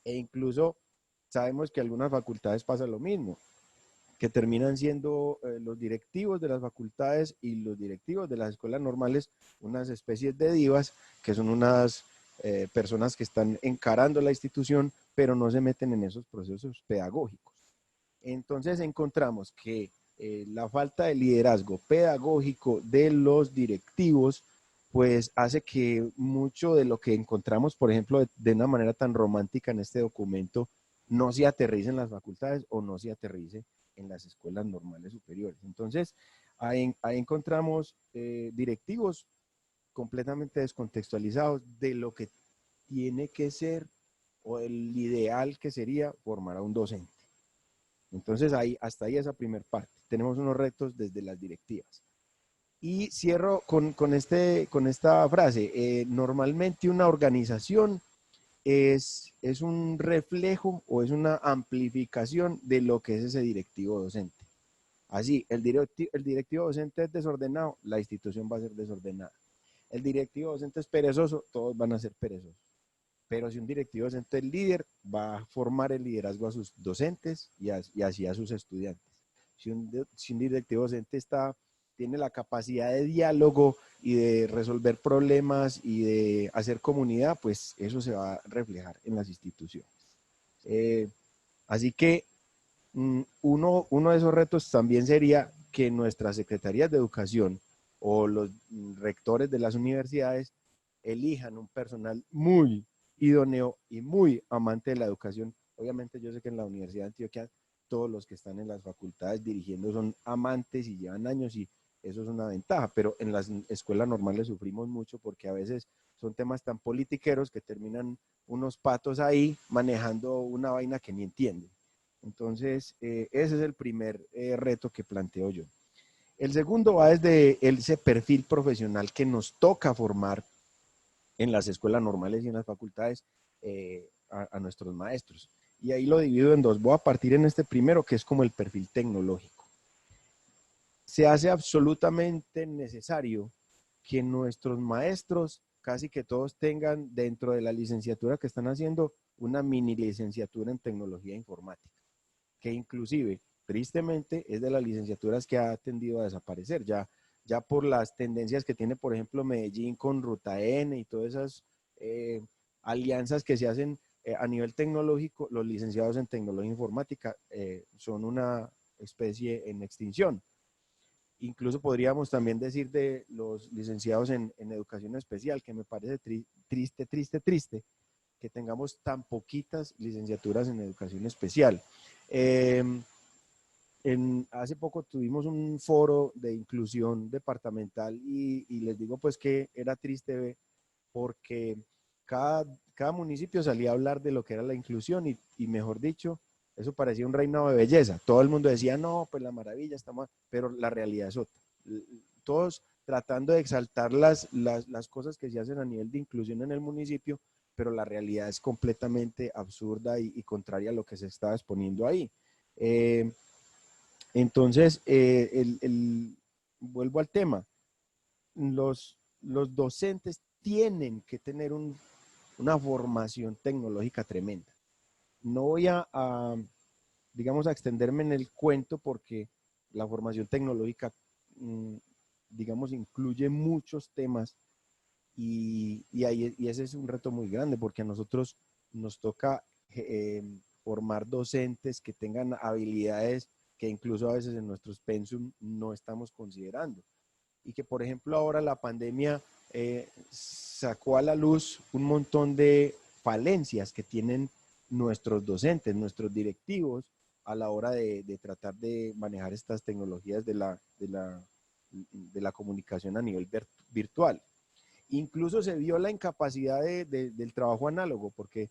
E incluso sabemos que algunas facultades pasa lo mismo, que terminan siendo los directivos de las facultades y los directivos de las escuelas normales unas especies de divas, que son unas personas que están encarando la institución, pero no se meten en esos procesos pedagógicos. Entonces encontramos que la falta de liderazgo pedagógico de los directivos pues hace que mucho de lo que encontramos, por ejemplo, de una manera tan romántica en este documento, no se aterrice en las facultades o no se aterrice en las escuelas normales superiores. Entonces, ahí encontramos directivos completamente descontextualizados de lo que tiene que ser o el ideal que sería formar a un docente. Entonces, hasta ahí esa primera parte. Tenemos unos retos desde las directivas. Y cierro con esta frase. Normalmente una organización es un reflejo o es una amplificación de lo que es ese directivo docente. Así, el directivo docente es desordenado, la institución va a ser desordenada. El directivo docente es perezoso, todos van a ser perezosos. Pero si un directivo docente es líder, va a formar el liderazgo a sus docentes y así a sus estudiantes. Si un directivo docente tiene la capacidad de diálogo y de resolver problemas y de hacer comunidad, pues eso se va a reflejar en las instituciones. Así que uno de esos retos también sería que nuestras secretarías de educación o los rectores de las universidades elijan un personal muy idóneo y muy amante de la educación. Obviamente yo sé que en la Universidad de Antioquia todos los que están en las facultades dirigiendo son amantes y llevan años y eso es una ventaja, pero en las escuelas normales sufrimos mucho porque a veces son temas tan politiqueros que terminan unos patos ahí manejando una vaina que ni entienden. Entonces, ese es el primer reto que planteo yo. El segundo va desde ese perfil profesional que nos toca formar en las escuelas normales y en las facultades a nuestros maestros. Y ahí lo divido en dos. Voy a partir en este primero, que es como el perfil tecnológico. Se hace absolutamente necesario que nuestros maestros, casi que todos tengan dentro de la licenciatura que están haciendo, una mini licenciatura en tecnología informática, que inclusive, tristemente, es de las licenciaturas que ha tendido a desaparecer, ya por las tendencias que tiene, por ejemplo, Medellín con Ruta N y todas esas alianzas que se hacen a nivel tecnológico. Los licenciados en tecnología informática son una especie en extinción. Incluso podríamos también decir de los licenciados en educación especial, que me parece triste que tengamos tan poquitas licenciaturas en educación especial. Hace poco tuvimos un foro de inclusión departamental y les digo pues que era triste porque cada municipio salía a hablar de lo que era la inclusión y mejor dicho, eso parecía un reinado de belleza. Todo el mundo decía, no, pues la maravilla está mal, pero la realidad es otra. Todos tratando de exaltar las cosas que se hacen a nivel de inclusión en el municipio, pero la realidad es completamente absurda y contraria a lo que se está exponiendo ahí. Entonces, vuelvo al tema. Los docentes tienen que tener una formación tecnológica tremenda. No voy digamos, a extenderme en el cuento porque la formación tecnológica, digamos, incluye muchos temas y ese es un reto muy grande porque a nosotros nos toca formar docentes que tengan habilidades que incluso a veces en nuestros pensum no estamos considerando. Y que, por ejemplo, ahora la pandemia sacó a la luz un montón de falencias que tienen nuestros docentes, nuestros directivos a la hora de tratar de manejar estas tecnologías de la comunicación a nivel virtual. Incluso se vio la incapacidad del trabajo análogo, porque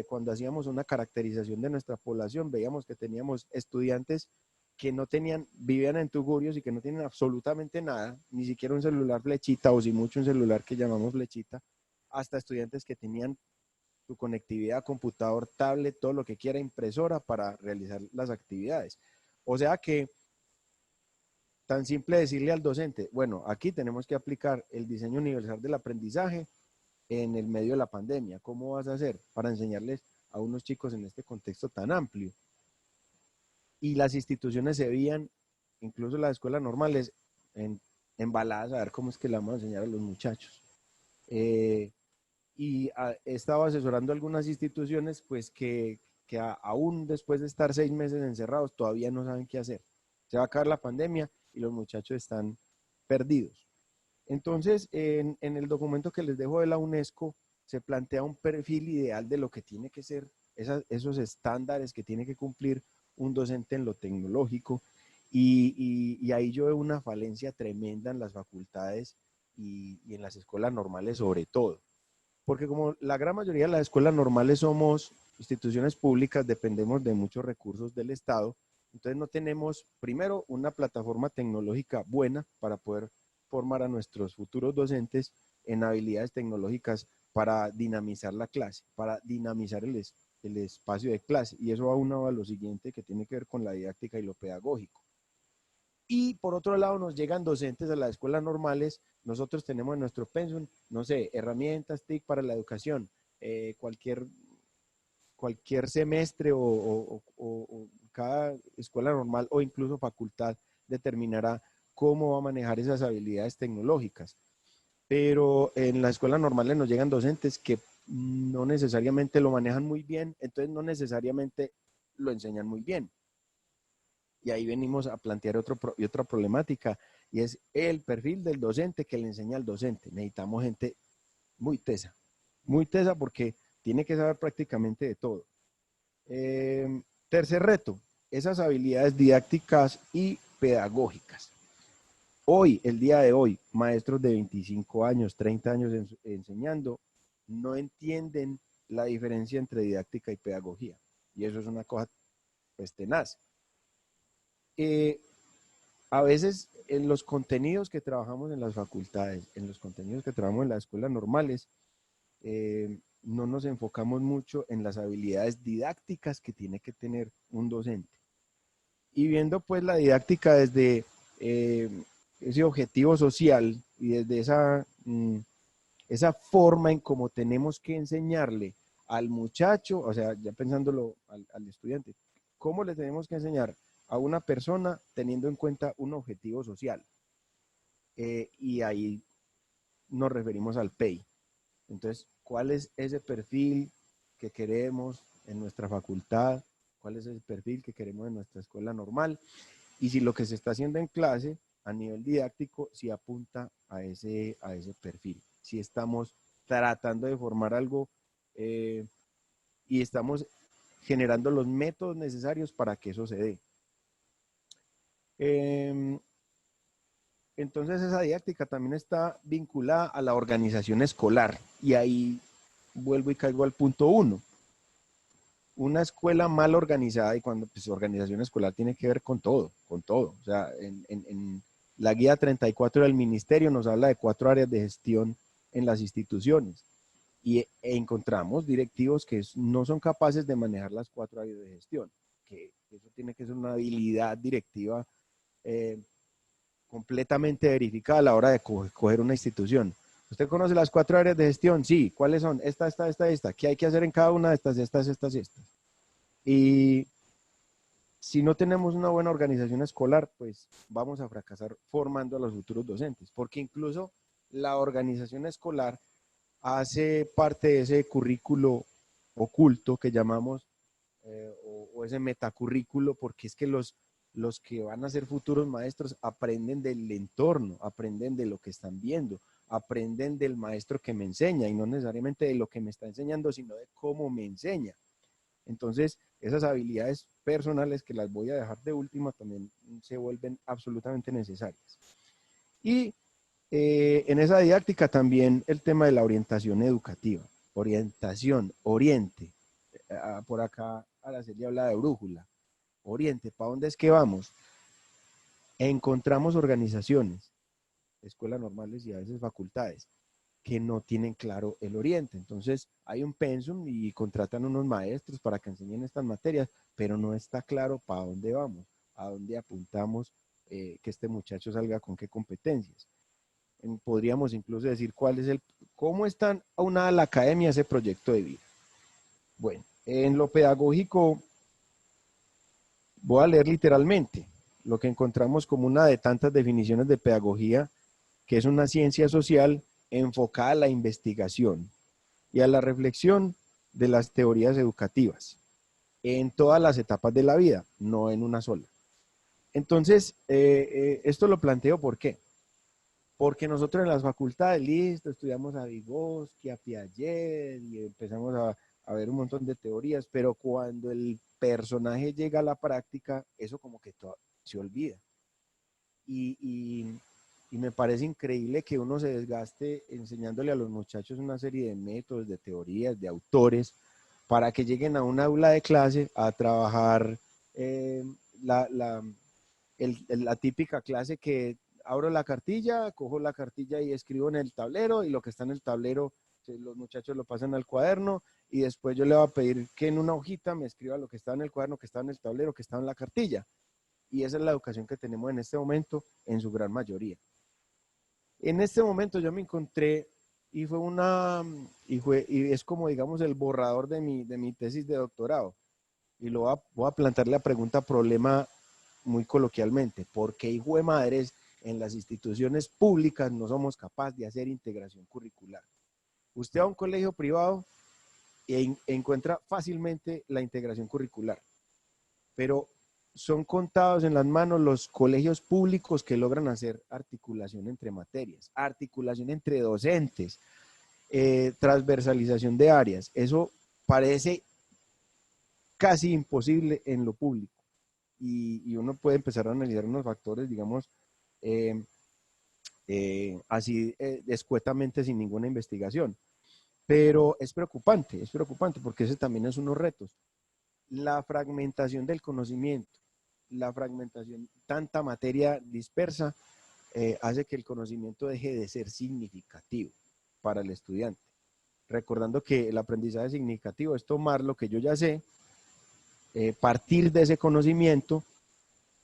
cuando hacíamos una caracterización de nuestra población, veíamos que teníamos estudiantes que no tenían, vivían en tugurios y que no tienen absolutamente nada, ni siquiera un celular flechita, o si mucho un celular que llamamos flechita, hasta estudiantes que tenían su conectividad, computador, tablet, todo lo que quiera, impresora para realizar las actividades. O sea que tan simple decirle al docente, bueno, aquí tenemos que aplicar el diseño universal del aprendizaje en el medio de la pandemia. ¿Cómo vas a hacer para enseñarles a unos chicos en este contexto tan amplio? Y las instituciones se veían, incluso las escuelas normales, embaladas a ver cómo es que le vamos a enseñar a los muchachos. He estado asesorando a algunas instituciones pues que aún después de estar 6 meses encerrados todavía no saben qué hacer. Se va a acabar la pandemia y los muchachos están perdidos. Entonces, en el documento que les dejo de la UNESCO, se plantea un perfil ideal de lo que tiene que ser esos estándares que tiene que cumplir un docente en lo tecnológico, y ahí yo veo una falencia tremenda en las facultades y en las escuelas normales sobre todo. Porque como la gran mayoría de las escuelas normales somos instituciones públicas, dependemos de muchos recursos del Estado, entonces no tenemos, primero, una plataforma tecnológica buena para poder formar a nuestros futuros docentes en habilidades tecnológicas para dinamizar la clase, para dinamizar el espacio de clase. Y eso aunado a lo siguiente que tiene que ver con la didáctica y lo pedagógico. Y por otro lado nos llegan docentes a las escuelas normales, nosotros tenemos en nuestro pensum, no sé, herramientas TIC para la educación, cualquier semestre o cada escuela normal o incluso facultad determinará cómo va a manejar esas habilidades tecnológicas. Pero en las escuelas normales nos llegan docentes que no necesariamente lo manejan muy bien, entonces no necesariamente lo enseñan muy bien. Y ahí venimos a plantear otra problemática, y es el perfil del docente que le enseña al docente. Necesitamos gente muy tesa porque tiene que saber prácticamente de todo. Tercer reto, esas habilidades didácticas y pedagógicas. Hoy, el día de hoy, maestros de 25 años, 30 años enseñando, no entienden la diferencia entre didáctica y pedagogía. Y eso es una cosa pues tenaz. A veces en los contenidos que trabajamos en las facultades, en los contenidos que trabajamos en las escuelas normales, no nos enfocamos mucho en las habilidades didácticas que tiene que tener un docente. Y viendo pues la didáctica desde ese objetivo social y desde esa forma en cómo tenemos que enseñarle al muchacho, o sea, ya pensándolo al estudiante, ¿cómo le tenemos que enseñar a una persona teniendo en cuenta un objetivo social? Y ahí nos referimos al PEI. Entonces, ¿cuál es ese perfil que queremos en nuestra facultad? ¿Cuál es ese perfil que queremos en nuestra escuela normal? Y si lo que se está haciendo en clase a nivel didáctico, si apunta a ese perfil. Si estamos tratando de formar algo y estamos generando los métodos necesarios para que eso se dé. Entonces esa didáctica también está vinculada a la organización escolar, y ahí vuelvo y caigo al punto 1. Una escuela mal organizada, y cuando pues, organización escolar tiene que ver con todo. O sea, en la guía 34 del ministerio nos habla de 4 áreas de gestión en las instituciones, y encontramos directivos que no son capaces de manejar las 4 áreas de gestión, que eso tiene que ser una habilidad directiva completamente verificada a la hora de coger una institución. ¿Usted conoce las 4 áreas de gestión? Sí. ¿Cuáles son? Esta. ¿Qué hay que hacer en cada una de estas? Y si no tenemos una buena organización escolar, pues vamos a fracasar formando a los futuros docentes, porque incluso la organización escolar hace parte de ese currículo oculto que llamamos, o ese metacurrículo, porque es que los que van a ser futuros maestros aprenden del entorno, aprenden de lo que están viendo, aprenden del maestro que me enseña y no necesariamente de lo que me está enseñando, sino de cómo me enseña. Entonces, esas habilidades personales que las voy a dejar de última también se vuelven absolutamente necesarias. Y en esa didáctica también el tema de la orientación educativa. Orientación, oriente. Por acá Araceli habla de brújula. Oriente, ¿para dónde es que vamos? Encontramos organizaciones, escuelas normales y a veces facultades, que no tienen claro el oriente. Entonces hay un pensum y contratan unos maestros para que enseñen estas materias, pero no está claro para dónde vamos, a dónde apuntamos, que este muchacho salga con qué competencias. Podríamos incluso decir cómo está aunada la academia a ese proyecto de vida. Bueno, en lo pedagógico voy a leer literalmente lo que encontramos como una de tantas definiciones de pedagogía, que es una ciencia social enfocada a la investigación y a la reflexión de las teorías educativas en todas las etapas de la vida, no en una sola. Entonces, esto lo planteo ¿por qué? Porque nosotros en las facultades, listo, estudiamos a Vygotsky, a Piaget y empezamos a ver un montón de teorías, pero cuando el personaje llega a la práctica, eso como que todo se olvida. Y me parece increíble que uno se desgaste enseñándole a los muchachos una serie de métodos, de teorías, de autores, para que lleguen a un aula de clase a trabajar la típica clase que abro la cartilla, cojo la cartilla y escribo en el tablero, y lo que está en el tablero los muchachos lo pasan al cuaderno, y después yo le voy a pedir que en una hojita me escriba lo que está en el cuaderno, que está en el tablero, que está en la cartilla. Y esa es la educación que tenemos en este momento en su gran mayoría. En este momento yo me encontré y es como digamos el borrador de mi tesis de doctorado, y voy a plantear la pregunta problema muy coloquialmente: ¿por qué, hijo de madres, en las instituciones públicas no somos capaces de hacer integración curricular? Usted va a un colegio privado e encuentra fácilmente la integración curricular, pero son contados en las manos los colegios públicos que logran hacer articulación entre materias, articulación entre docentes, transversalización de áreas. Eso parece casi imposible en lo público, y uno puede empezar a analizar unos factores, digamos, así escuetamente, sin ninguna investigación. Pero es preocupante porque ese también es unos retos. La fragmentación del conocimiento, la fragmentación, tanta materia dispersa, hace que el conocimiento deje de ser significativo para el estudiante. Recordando que el aprendizaje significativo es tomar lo que yo ya sé, partir de ese conocimiento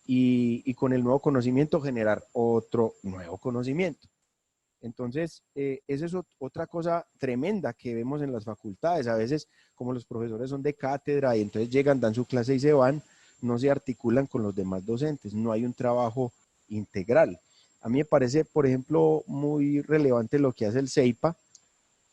y con el nuevo conocimiento generar otro nuevo conocimiento. Entonces, esa es otra cosa tremenda que vemos en las facultades. A veces, como los profesores son de cátedra y entonces llegan, dan su clase y se van, no se articulan con los demás docentes, no hay un trabajo integral. A mí me parece, por ejemplo, muy relevante lo que hace el CEIPA,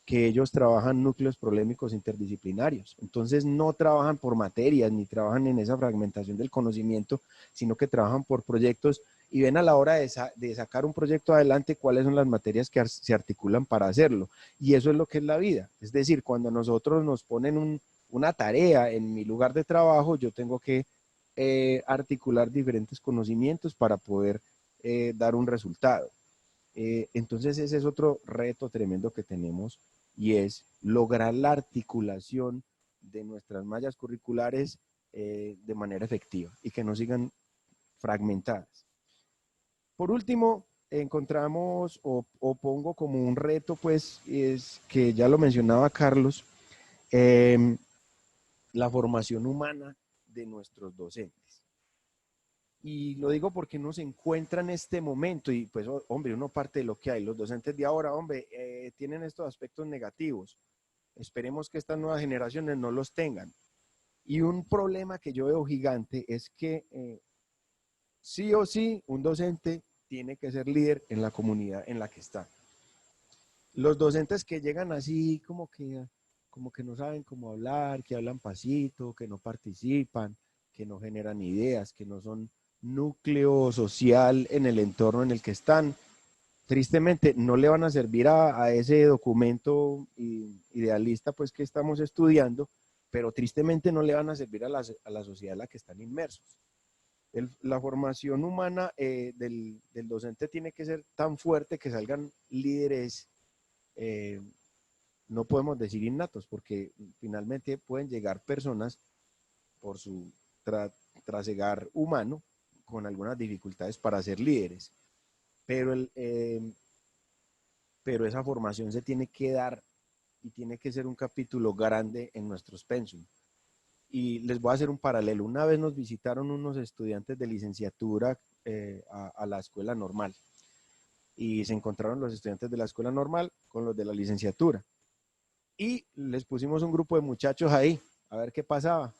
que ellos trabajan núcleos problemáticos interdisciplinarios. Entonces no trabajan por materias ni trabajan en esa fragmentación del conocimiento, sino que trabajan por proyectos, y ven a la hora de sacar un proyecto adelante cuáles son las materias que se articulan para hacerlo. Y eso es lo que es la vida. Es decir, cuando nosotros nos ponen una tarea en mi lugar de trabajo, yo tengo que articular diferentes conocimientos para poder dar un resultado. Entonces ese es otro reto tremendo que tenemos, y es lograr la articulación de nuestras mallas curriculares de manera efectiva y que no sigan fragmentadas. Por último, encontramos o pongo como un reto, pues, es que ya lo mencionaba Carlos, la formación humana de nuestros docentes. Y lo digo porque uno se encuentra en este momento y pues, hombre, uno parte de lo que hay. Los docentes de ahora, hombre, tienen estos aspectos negativos. Esperemos que estas nuevas generaciones no los tengan. Y un problema que yo veo gigante es que sí o sí un docente tiene que ser líder en la comunidad en la que está. Los docentes que llegan así como que no saben cómo hablar, que hablan pasito, que no participan, que no generan ideas, que no son núcleo social en el entorno en el que están, tristemente no le van a servir a ese documento idealista pues que estamos estudiando, pero tristemente no le van a servir a la sociedad en la que están inmersos. La formación humana del docente tiene que ser tan fuerte que salgan líderes, no podemos decir innatos, porque finalmente pueden llegar personas por su trasegar humano con algunas dificultades para ser líderes. Pero esa formación se tiene que dar y tiene que ser un capítulo grande en nuestros pensum. Y les voy a hacer un paralelo. Una vez nos visitaron unos estudiantes de licenciatura a la escuela normal y se encontraron los estudiantes de la escuela normal con los de la licenciatura. Y les pusimos un grupo de muchachos ahí a ver qué pasaba.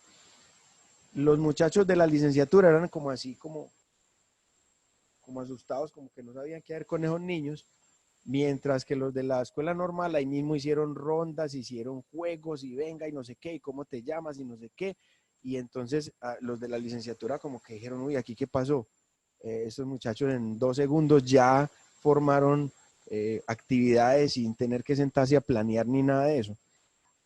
Los muchachos de la licenciatura eran como así, como asustados, como que no sabían qué hacer con esos niños, mientras que los de la escuela normal ahí mismo hicieron rondas, hicieron juegos y venga y no sé qué, y cómo te llamas y no sé qué, y entonces los de la licenciatura como que dijeron, uy, ¿aquí qué pasó? Estos muchachos en 2 segundos ya formaron actividades sin tener que sentarse a planear ni nada de eso.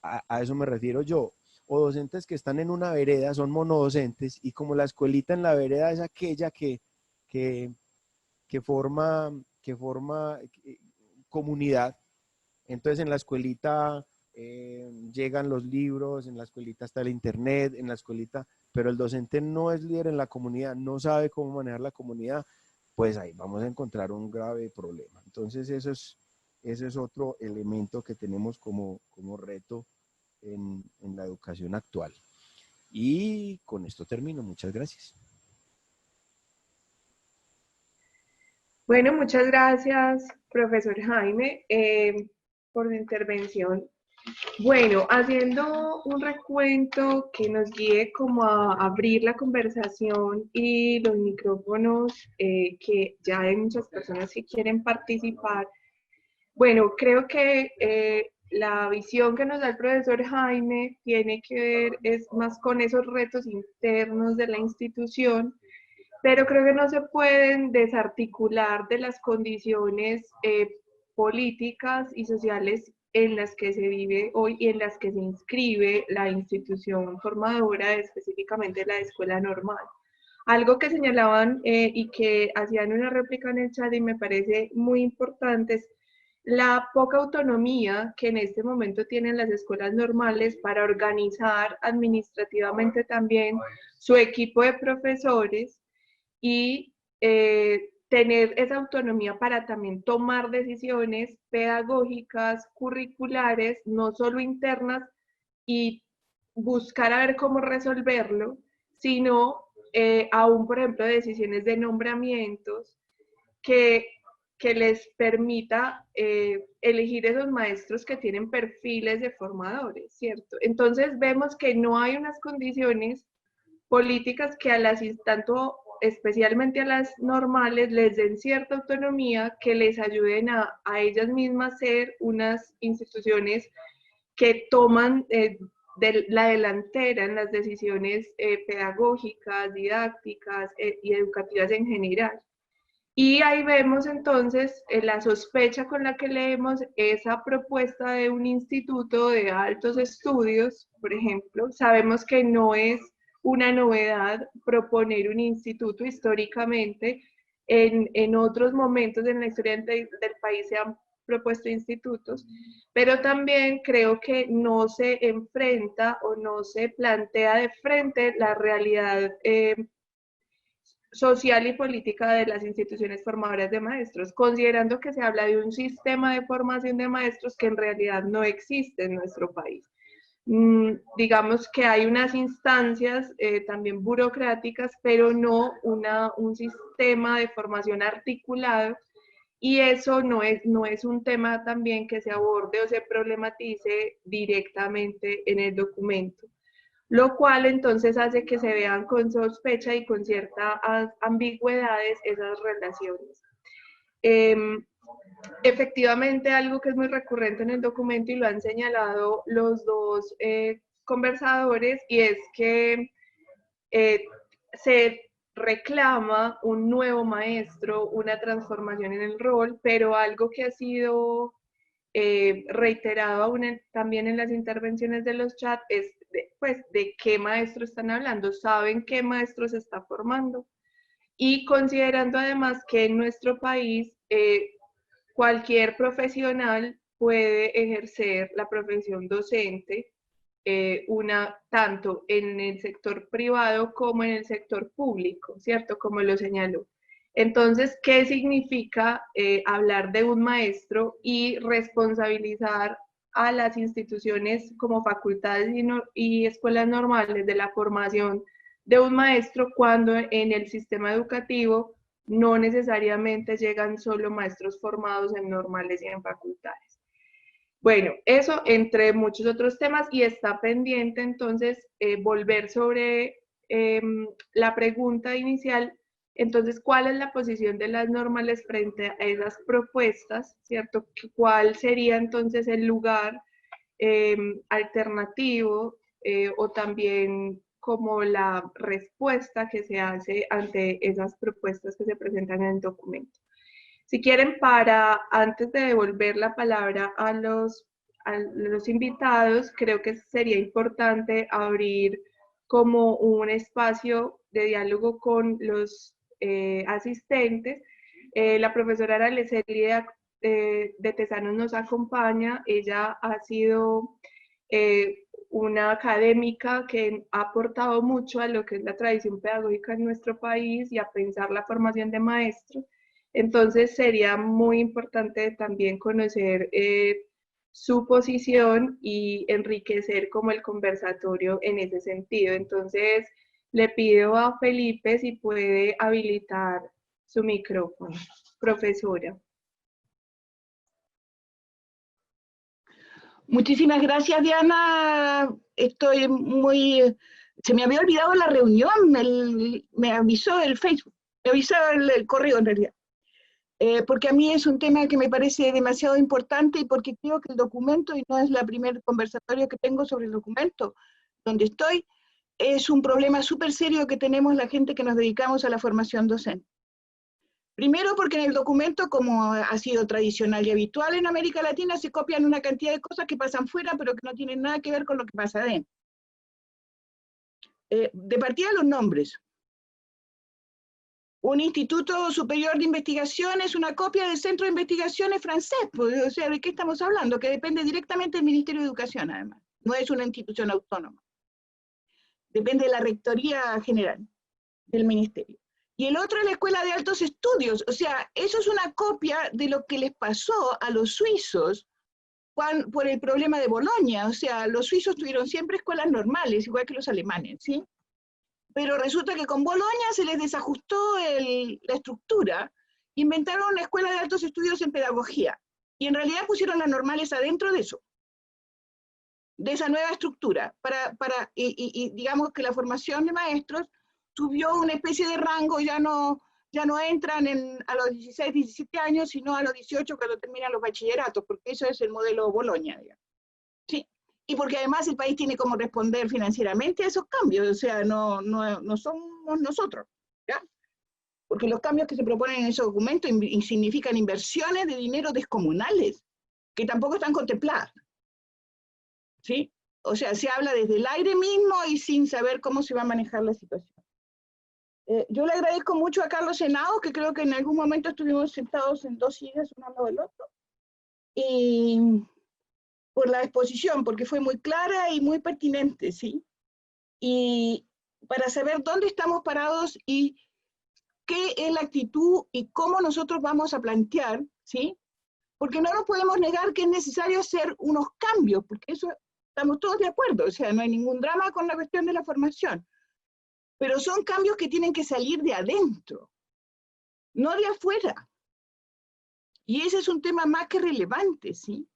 A eso me refiero yo. O docentes que están en una vereda, son monodocentes, y como la escuelita en la vereda es aquella que forma comunidad, entonces en la escuelita llegan los libros, en la escuelita está el internet, en la escuelita, pero el docente no es líder en la comunidad, no sabe cómo manejar la comunidad, pues ahí vamos a encontrar un grave problema. Entonces ese es otro elemento que tenemos como reto en la educación actual. Y con esto termino. Muchas gracias. Bueno, muchas gracias, profesor Jaime, por su intervención. Bueno, haciendo un recuento que nos guíe como a abrir la conversación y los micrófonos, que ya hay muchas personas que quieren participar. Bueno, creo que la visión que nos da el profesor Jaime tiene que ver es más con esos retos internos de la institución, pero creo que no se pueden desarticular de las condiciones políticas y sociales en las que se vive hoy y en las que se inscribe la institución formadora, específicamente la escuela normal. Algo que señalaban y que hacían una réplica en el chat y me parece muy importante es la poca autonomía que en este momento tienen las escuelas normales para organizar administrativamente también su equipo de profesores y tener esa autonomía para también tomar decisiones pedagógicas, curriculares, no solo internas, y buscar a ver cómo resolverlo, sino aún, por ejemplo, decisiones de nombramientos que, que les permita elegir esos maestros que tienen perfiles de formadores, ¿cierto? Entonces vemos que no hay unas condiciones políticas que a las, tanto especialmente a las normales, les den cierta autonomía que les ayuden a ellas mismas ser unas instituciones que toman de la delantera en las decisiones pedagógicas, didácticas y educativas en general. Y ahí vemos entonces la sospecha con la que leemos esa propuesta de un instituto de altos estudios, por ejemplo. Sabemos que no es una novedad proponer un instituto históricamente. En otros momentos en la historia del país se han propuesto institutos, pero también creo que no se enfrenta o no se plantea de frente la realidad social y política de las instituciones formadoras de maestros, considerando que se habla de un sistema de formación de maestros que en realidad no existe en nuestro país. Digamos que hay unas instancias también burocráticas, pero no un sistema de formación articulado, y eso no es un tema también que se aborde o se problematice directamente en el documento, lo cual entonces hace que se vean con sospecha y con ciertas ambigüedades esas relaciones. Efectivamente, algo que es muy recurrente en el documento y lo han señalado los dos conversadores, y es que se reclama un nuevo maestro, una transformación en el rol, pero algo que ha sido reiterado aún también en las intervenciones de los chats es pues, de qué maestro están hablando, saben qué maestro se está formando, y considerando además que en nuestro país cualquier profesional puede ejercer la profesión docente, tanto en el sector privado como en el sector público, ¿cierto? Como lo señaló. Entonces, ¿qué significa hablar de un maestro y responsabilizar a las instituciones como facultades y escuelas normales de la formación de un maestro cuando en el sistema educativo no necesariamente llegan solo maestros formados en normales y en facultades? Bueno, eso entre muchos otros temas, y está pendiente entonces volver sobre la pregunta inicial. Entonces, ¿cuál es la posición de las normales frente a esas propuestas? ¿Cierto? ¿Cuál sería entonces el lugar alternativo o también como la respuesta que se hace ante esas propuestas que se presentan en el documento? Si quieren, antes de devolver la palabra a los invitados, creo que sería importante abrir como un espacio de diálogo con los asistentes. La profesora Araceli de Tesanos nos acompaña. Ella ha sido una académica que ha aportado mucho a lo que es la tradición pedagógica en nuestro país y a pensar la formación de maestros. Entonces sería muy importante también conocer su posición y enriquecer como el conversatorio en ese sentido. Entonces le pido a Felipe si puede habilitar su micrófono. Profesora. Muchísimas gracias, Diana. Estoy muy... Se me había olvidado la reunión, me avisó el Facebook, me avisó el correo en realidad. Porque a mí es un tema que me parece demasiado importante y porque creo que el documento, y no es la primer conversatorio que tengo sobre el documento donde estoy, es un problema súper serio que tenemos la gente que nos dedicamos a la formación docente. Primero porque en el documento, como ha sido tradicional y habitual en América Latina, se copian una cantidad de cosas que pasan fuera, pero que no tienen nada que ver con lo que pasa adentro. De partida los nombres. Un instituto superior de investigación es una copia del centro de investigaciones francés, pues, o sea, ¿de qué estamos hablando? Que depende directamente del Ministerio de Educación, además. No es una institución autónoma. Depende de la Rectoría General del Ministerio. Y el otro es la Escuela de Altos Estudios, o sea, eso es una copia de lo que les pasó a los suizos por el problema de Bolonia, o sea, los suizos tuvieron siempre escuelas normales, igual que los alemanes, ¿sí? Pero resulta que con Bolonia se les desajustó la estructura, inventaron una escuela de altos estudios en pedagogía, y en realidad pusieron las normales adentro de eso, de esa nueva estructura, y digamos que la formación de maestros subió una especie de rango, ya no entran a los 16, 17 años, sino a los 18 cuando terminan los bachilleratos, porque eso es el modelo Bolonia, digamos. ¿Sí? Y porque además el país tiene como responder financieramente a esos cambios, o sea, no somos nosotros, ¿ya? Porque los cambios que se proponen en esos documentos significan inversiones de dinero descomunales, que tampoco están contempladas, ¿sí? O sea, se habla desde el aire mismo y sin saber cómo se va a manejar la situación. Yo le agradezco mucho a Carlos Henao, que creo que en algún momento estuvimos sentados en dos sillas, uno al lado del otro, y por la exposición, porque fue muy clara y muy pertinente, ¿sí? Y para saber dónde estamos parados y qué es la actitud y cómo nosotros vamos a plantear, ¿sí? Porque no nos podemos negar que es necesario hacer unos cambios, porque eso estamos todos de acuerdo, o sea, no hay ningún drama con la cuestión de la formación. Pero son cambios que tienen que salir de adentro, no de afuera. Y ese es un tema más que relevante, ¿sí?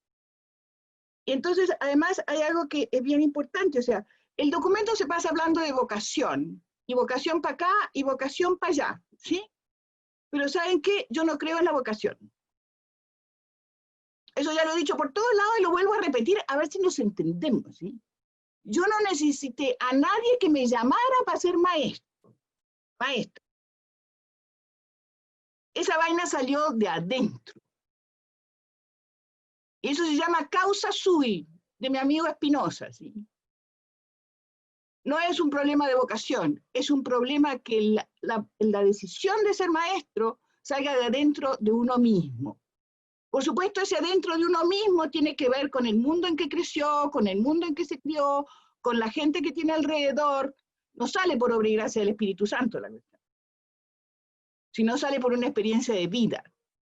Y entonces, además, hay algo que es bien importante, o sea, el documento se pasa hablando de vocación, y vocación para acá, y vocación para allá, ¿sí? Pero ¿saben qué? Yo no creo en la vocación. Eso ya lo he dicho por todos lados y lo vuelvo a repetir, a ver si nos entendemos, ¿sí? Yo no necesité a nadie que me llamara para ser maestro. Esa vaina salió de adentro. Y eso se llama causa sui, de mi amigo Espinosa, ¿sí? No es un problema de vocación, es un problema que la decisión de ser maestro salga de adentro de uno mismo. Por supuesto, ese adentro de uno mismo tiene que ver con el mundo en que creció, con el mundo en que se crió, con la gente que tiene alrededor. No sale por obra y gracia del Espíritu Santo la cuestión, sino sale por una experiencia de vida.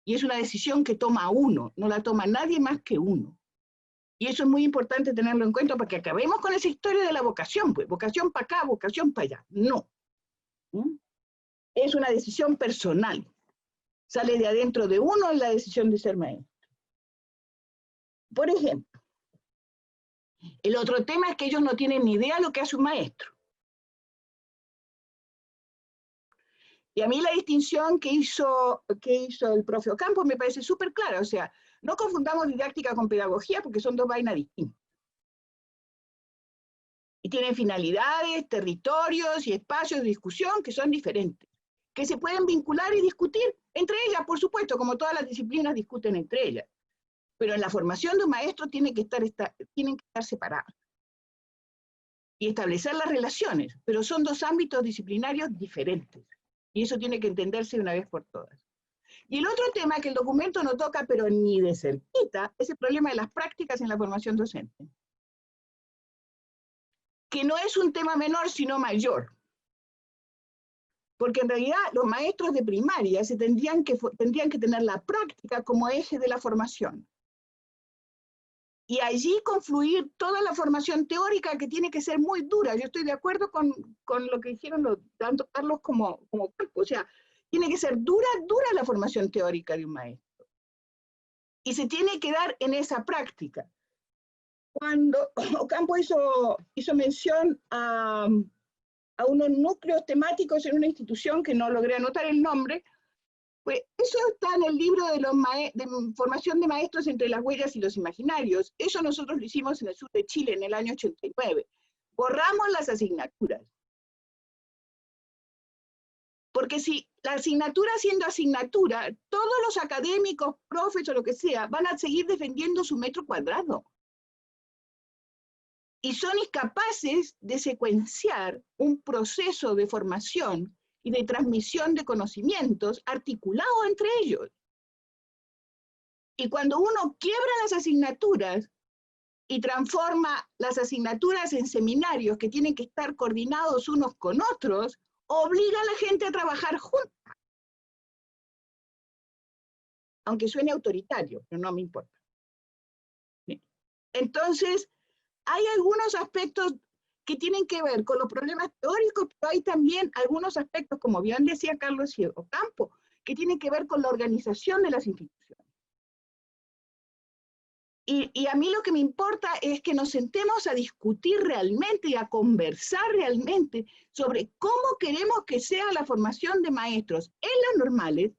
Y es una decisión que toma uno, no la toma nadie más que uno. Y eso es muy importante tenerlo en cuenta para que acabemos con esa historia de la vocación, pues vocación para acá, vocación para allá. No. Es una decisión personal. Sale de adentro de uno la decisión de ser maestro. Por ejemplo, el otro tema es que ellos no tienen ni idea de lo que hace un maestro. Y a mí la distinción que hizo el profe Ocampo me parece súper clara. O sea, no confundamos didáctica con pedagogía porque son dos vainas distintas. Y tienen finalidades, territorios y espacios de discusión que son diferentes, que se pueden vincular y discutir entre ellas, por supuesto, como todas las disciplinas discuten entre ellas. Pero en la formación de un maestro tienen que estar separadas y establecer las relaciones, pero son dos ámbitos disciplinarios diferentes. Y eso tiene que entenderse de una vez por todas. Y el otro tema que el documento no toca, pero ni de cerquita, es el problema de las prácticas en la formación docente. Que no es un tema menor, sino mayor. Porque en realidad los maestros de primaria tendrían que tener la práctica como eje de la formación. Y allí confluir toda la formación teórica que tiene que ser muy dura. Yo estoy de acuerdo con lo que dijeron tanto Carlos como Campo. O sea, tiene que ser dura la formación teórica de un maestro. Y se tiene que dar en esa práctica. Cuando Ocampo hizo mención a unos núcleos temáticos en una institución que no logré anotar el nombre, pues eso está en el libro de formación de maestros entre las huellas y los imaginarios. Eso nosotros lo hicimos en el sur de Chile en el año 89. Borramos las asignaturas. Porque si la asignatura siendo asignatura, todos los académicos, profes o lo que sea, van a seguir defendiendo su metro cuadrado. Y son incapaces de secuenciar un proceso de formación y de transmisión de conocimientos articulado entre ellos. Y cuando uno quiebra las asignaturas y transforma las asignaturas en seminarios que tienen que estar coordinados unos con otros, obliga a la gente a trabajar juntas. Aunque suene autoritario, pero no me importa. Entonces, hay algunos aspectos que tienen que ver con los problemas teóricos, pero hay también algunos aspectos, como bien decía Carlos Ocampo, que tienen que ver con la organización de las instituciones. Y a mí lo que me importa es que nos sentemos a discutir realmente y a conversar realmente sobre cómo queremos que sea la formación de maestros en las normales,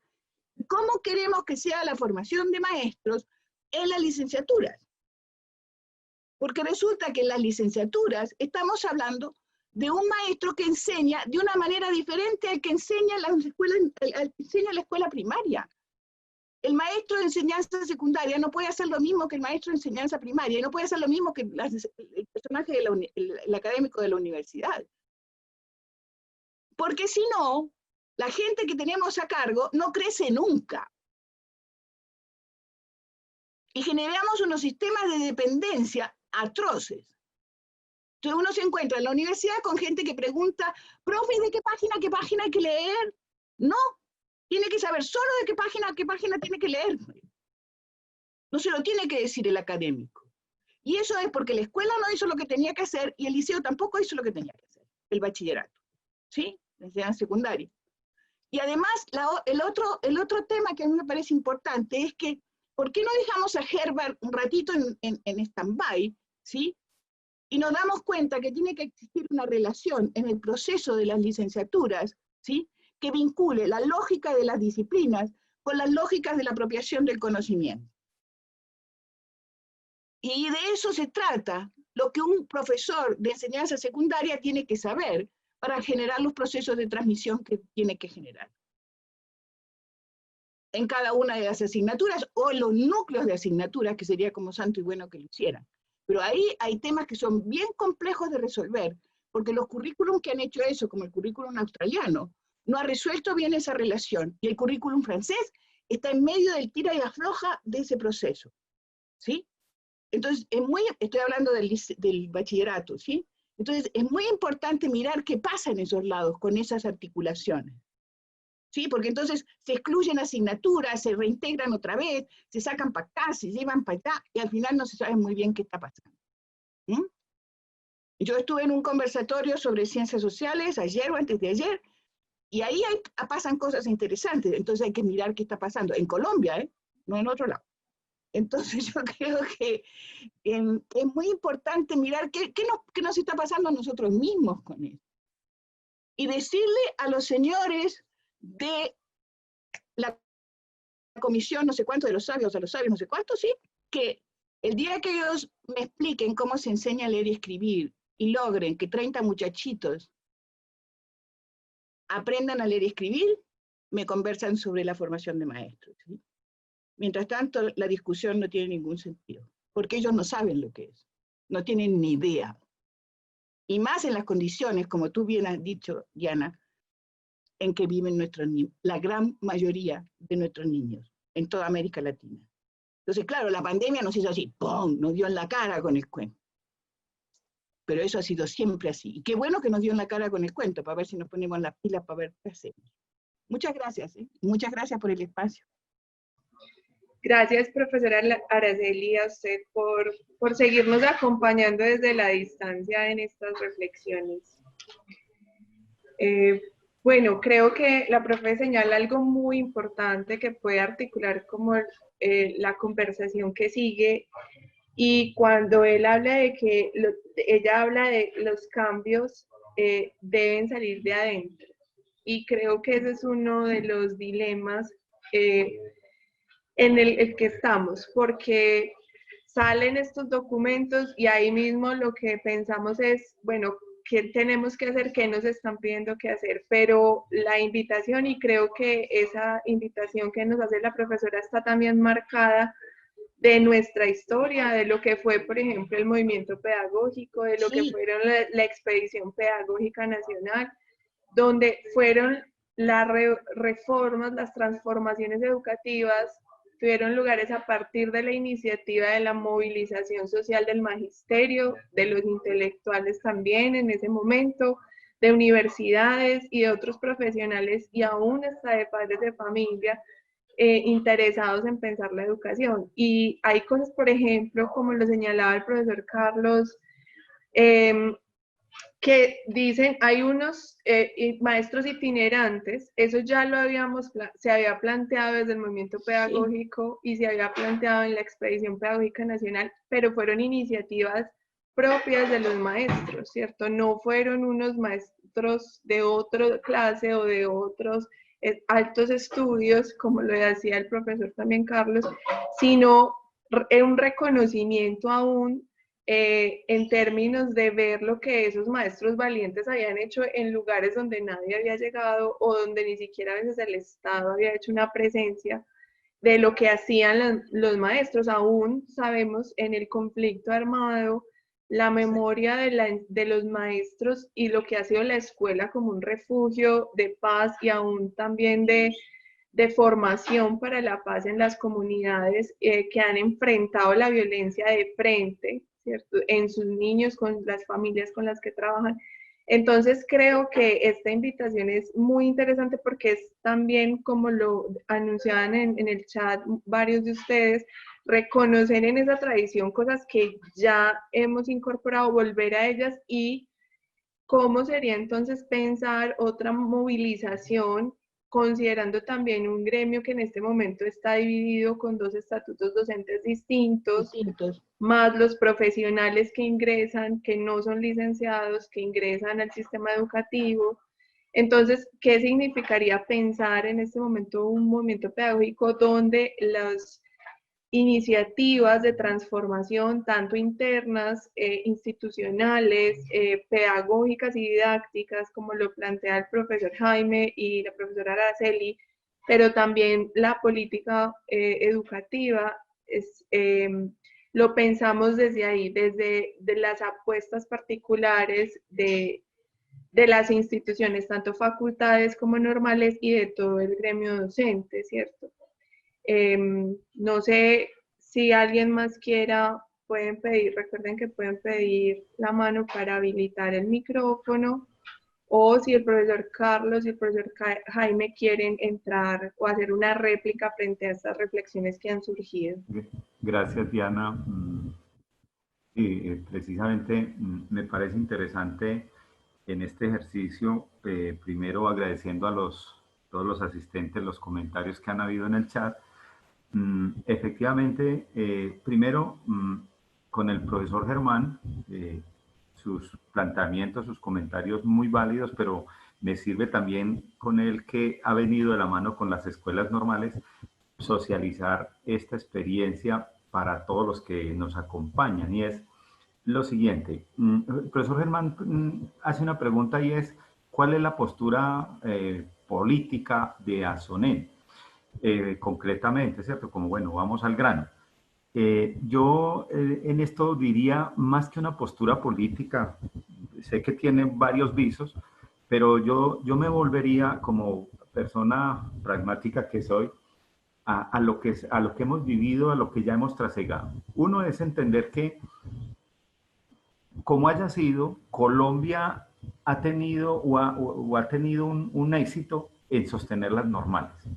y cómo queremos que sea la formación de maestros en las licenciaturas. Porque resulta que en las licenciaturas estamos hablando de un maestro que enseña de una manera diferente al que enseña en la escuela primaria. El maestro de enseñanza secundaria no puede hacer lo mismo que el maestro de enseñanza primaria, y no puede hacer lo mismo que el personaje el académico de la universidad. Porque si no, la gente que tenemos a cargo no crece nunca. Y generamos unos sistemas de dependencia atroces. Entonces uno se encuentra en la universidad con gente que pregunta, profe, ¿de qué página hay que leer? No, tiene que saber solo de qué página tiene que leer. No se lo tiene que decir el académico. Y eso es porque la escuela no hizo lo que tenía que hacer y el liceo tampoco hizo lo que tenía que hacer, el bachillerato, ¿sí? La enseñanza secundaria. Y además, el otro tema que a mí me parece importante es que, ¿por qué no dejamos a Herbert un ratito en stand-by, ¿sí? Y nos damos cuenta que tiene que existir una relación en el proceso de las licenciaturas, ¿sí? Que vincule la lógica de las disciplinas con las lógicas de la apropiación del conocimiento. Y de eso se trata lo que un profesor de enseñanza secundaria tiene que saber para generar los procesos de transmisión que tiene que generar. en cada una de las asignaturas, o los núcleos de asignaturas, que sería como santo y bueno que lo hicieran. Pero ahí hay temas que son bien complejos de resolver, porque los currículum que han hecho eso, como el currículum australiano, no ha resuelto bien esa relación, y el currículum francés está en medio del tira y afloja de ese proceso, ¿sí? Entonces, estoy hablando del bachillerato, ¿sí? Entonces, es muy importante mirar qué pasa en esos lados con esas articulaciones, ¿sí? Porque entonces se excluyen asignaturas, se reintegran otra vez, se sacan para acá, se llevan para allá, y al final no se sabe muy bien qué está pasando. ¿Mm? Yo estuve en un conversatorio sobre ciencias sociales ayer o antes de ayer, y ahí pasan cosas interesantes, entonces hay que mirar qué está pasando, en Colombia, no en otro lado. Entonces yo creo que es muy importante mirar qué nos está pasando a nosotros mismos con eso. Y decirle a los señores de la comisión, no sé cuánto, de los sabios, no sé cuánto, sí, que el día que ellos me expliquen cómo se enseña a leer y escribir y logren que 30 muchachitos aprendan a leer y escribir, me conversan sobre la formación de maestros, ¿sí? Mientras tanto, la discusión no tiene ningún sentido, porque ellos no saben lo que es, no tienen ni idea. Y más en las condiciones, como tú bien has dicho, Diana, en que viven nuestros niños, la gran mayoría de nuestros niños, en toda América Latina. Entonces, claro, la pandemia nos hizo así, ¡pum!, nos dio en la cara con el cuento. Pero eso ha sido siempre así. Y qué bueno que nos dio en la cara con el cuento, para ver si nos ponemos las pilas, para ver qué hacemos. Muchas gracias, muchas gracias por el espacio. Gracias, profesora Araceli, a usted por seguirnos acompañando desde la distancia en estas reflexiones. Bueno, creo que la profe señala algo muy importante que puede articular como la conversación que sigue, y cuando él habla de que, ella habla de los cambios deben salir de adentro, y creo que ese es uno de los dilemas en el que estamos, porque salen estos documentos y ahí mismo lo que pensamos es, bueno, ¿qué tenemos que hacer? ¿Qué nos están pidiendo que hacer? Pero la invitación, y creo que esa invitación que nos hace la profesora está también marcada de nuestra historia, de lo que fue, por ejemplo, el movimiento pedagógico, de lo que fueron la Expedición Pedagógica Nacional, donde fueron las reformas, las transformaciones educativas, tuvieron lugares a partir de la iniciativa de la movilización social del magisterio, de los intelectuales también en ese momento, de universidades y de otros profesionales, y aún hasta de padres de familia, interesados en pensar la educación. Y hay cosas, por ejemplo, como lo señalaba el profesor Carlos, que dicen, hay unos maestros itinerantes, eso ya se había planteado desde el movimiento pedagógico, sí, y se había planteado en la Expedición Pedagógica Nacional, pero fueron iniciativas propias de los maestros, ¿cierto? No fueron unos maestros de otra clase o de otros altos estudios, como lo decía el profesor también Carlos, sino un reconocimiento aún en términos de ver lo que esos maestros valientes habían hecho en lugares donde nadie había llegado, o donde ni siquiera a veces el Estado había hecho una presencia, de lo que hacían los maestros. Aún sabemos en el conflicto armado la memoria de los maestros y lo que ha sido la escuela como un refugio de paz, y aún también de formación para la paz en las comunidades que han enfrentado la violencia de frente, ¿cierto?, en sus niños, con las familias con las que trabajan. Entonces creo que esta invitación es muy interesante, porque es también, como lo anunciaban en el chat varios de ustedes, reconocer en esa tradición cosas que ya hemos incorporado, volver a ellas, y cómo sería entonces pensar otra movilización, considerando también un gremio que en este momento está dividido con 2 estatutos docentes distintos, más los profesionales que ingresan, que no son licenciados, que ingresan al sistema educativo. Entonces, ¿qué significaría pensar en este momento un movimiento pedagógico donde las iniciativas de transformación, tanto internas, institucionales, pedagógicas y didácticas, como lo plantea el profesor Jaime y la profesora Araceli, pero también la política educativa lo pensamos desde ahí, desde de las apuestas particulares de las instituciones, tanto facultades como normales y de todo el gremio docente, ¿cierto? No sé si alguien más quiera, pueden pedir, recuerden que pueden pedir la mano para habilitar el micrófono, o si el profesor Carlos y el profesor Jaime quieren entrar o hacer una réplica frente a estas reflexiones que han surgido. Gracias, Diana. Precisamente me parece interesante en este ejercicio, primero agradeciendo a todos los asistentes los comentarios que han habido en el chat. Efectivamente, primero con el profesor Germán, sus planteamientos, sus comentarios muy válidos, pero me sirve también con él que ha venido de la mano con las escuelas normales, socializar esta experiencia para todos los que nos acompañan, y es lo siguiente. El profesor Germán hace una pregunta y es, ¿cuál es la postura política de ASONEN? Concretamente, ¿cierto? Como, bueno, vamos al grano. Yo en esto diría, más que una postura política, sé que tiene varios visos, pero yo me volvería, como persona pragmática que soy, a lo que hemos vivido, a lo que ya hemos trasegado. Uno es entender que, como haya sido, Colombia ha tenido o ha tenido un éxito en sostener las normales.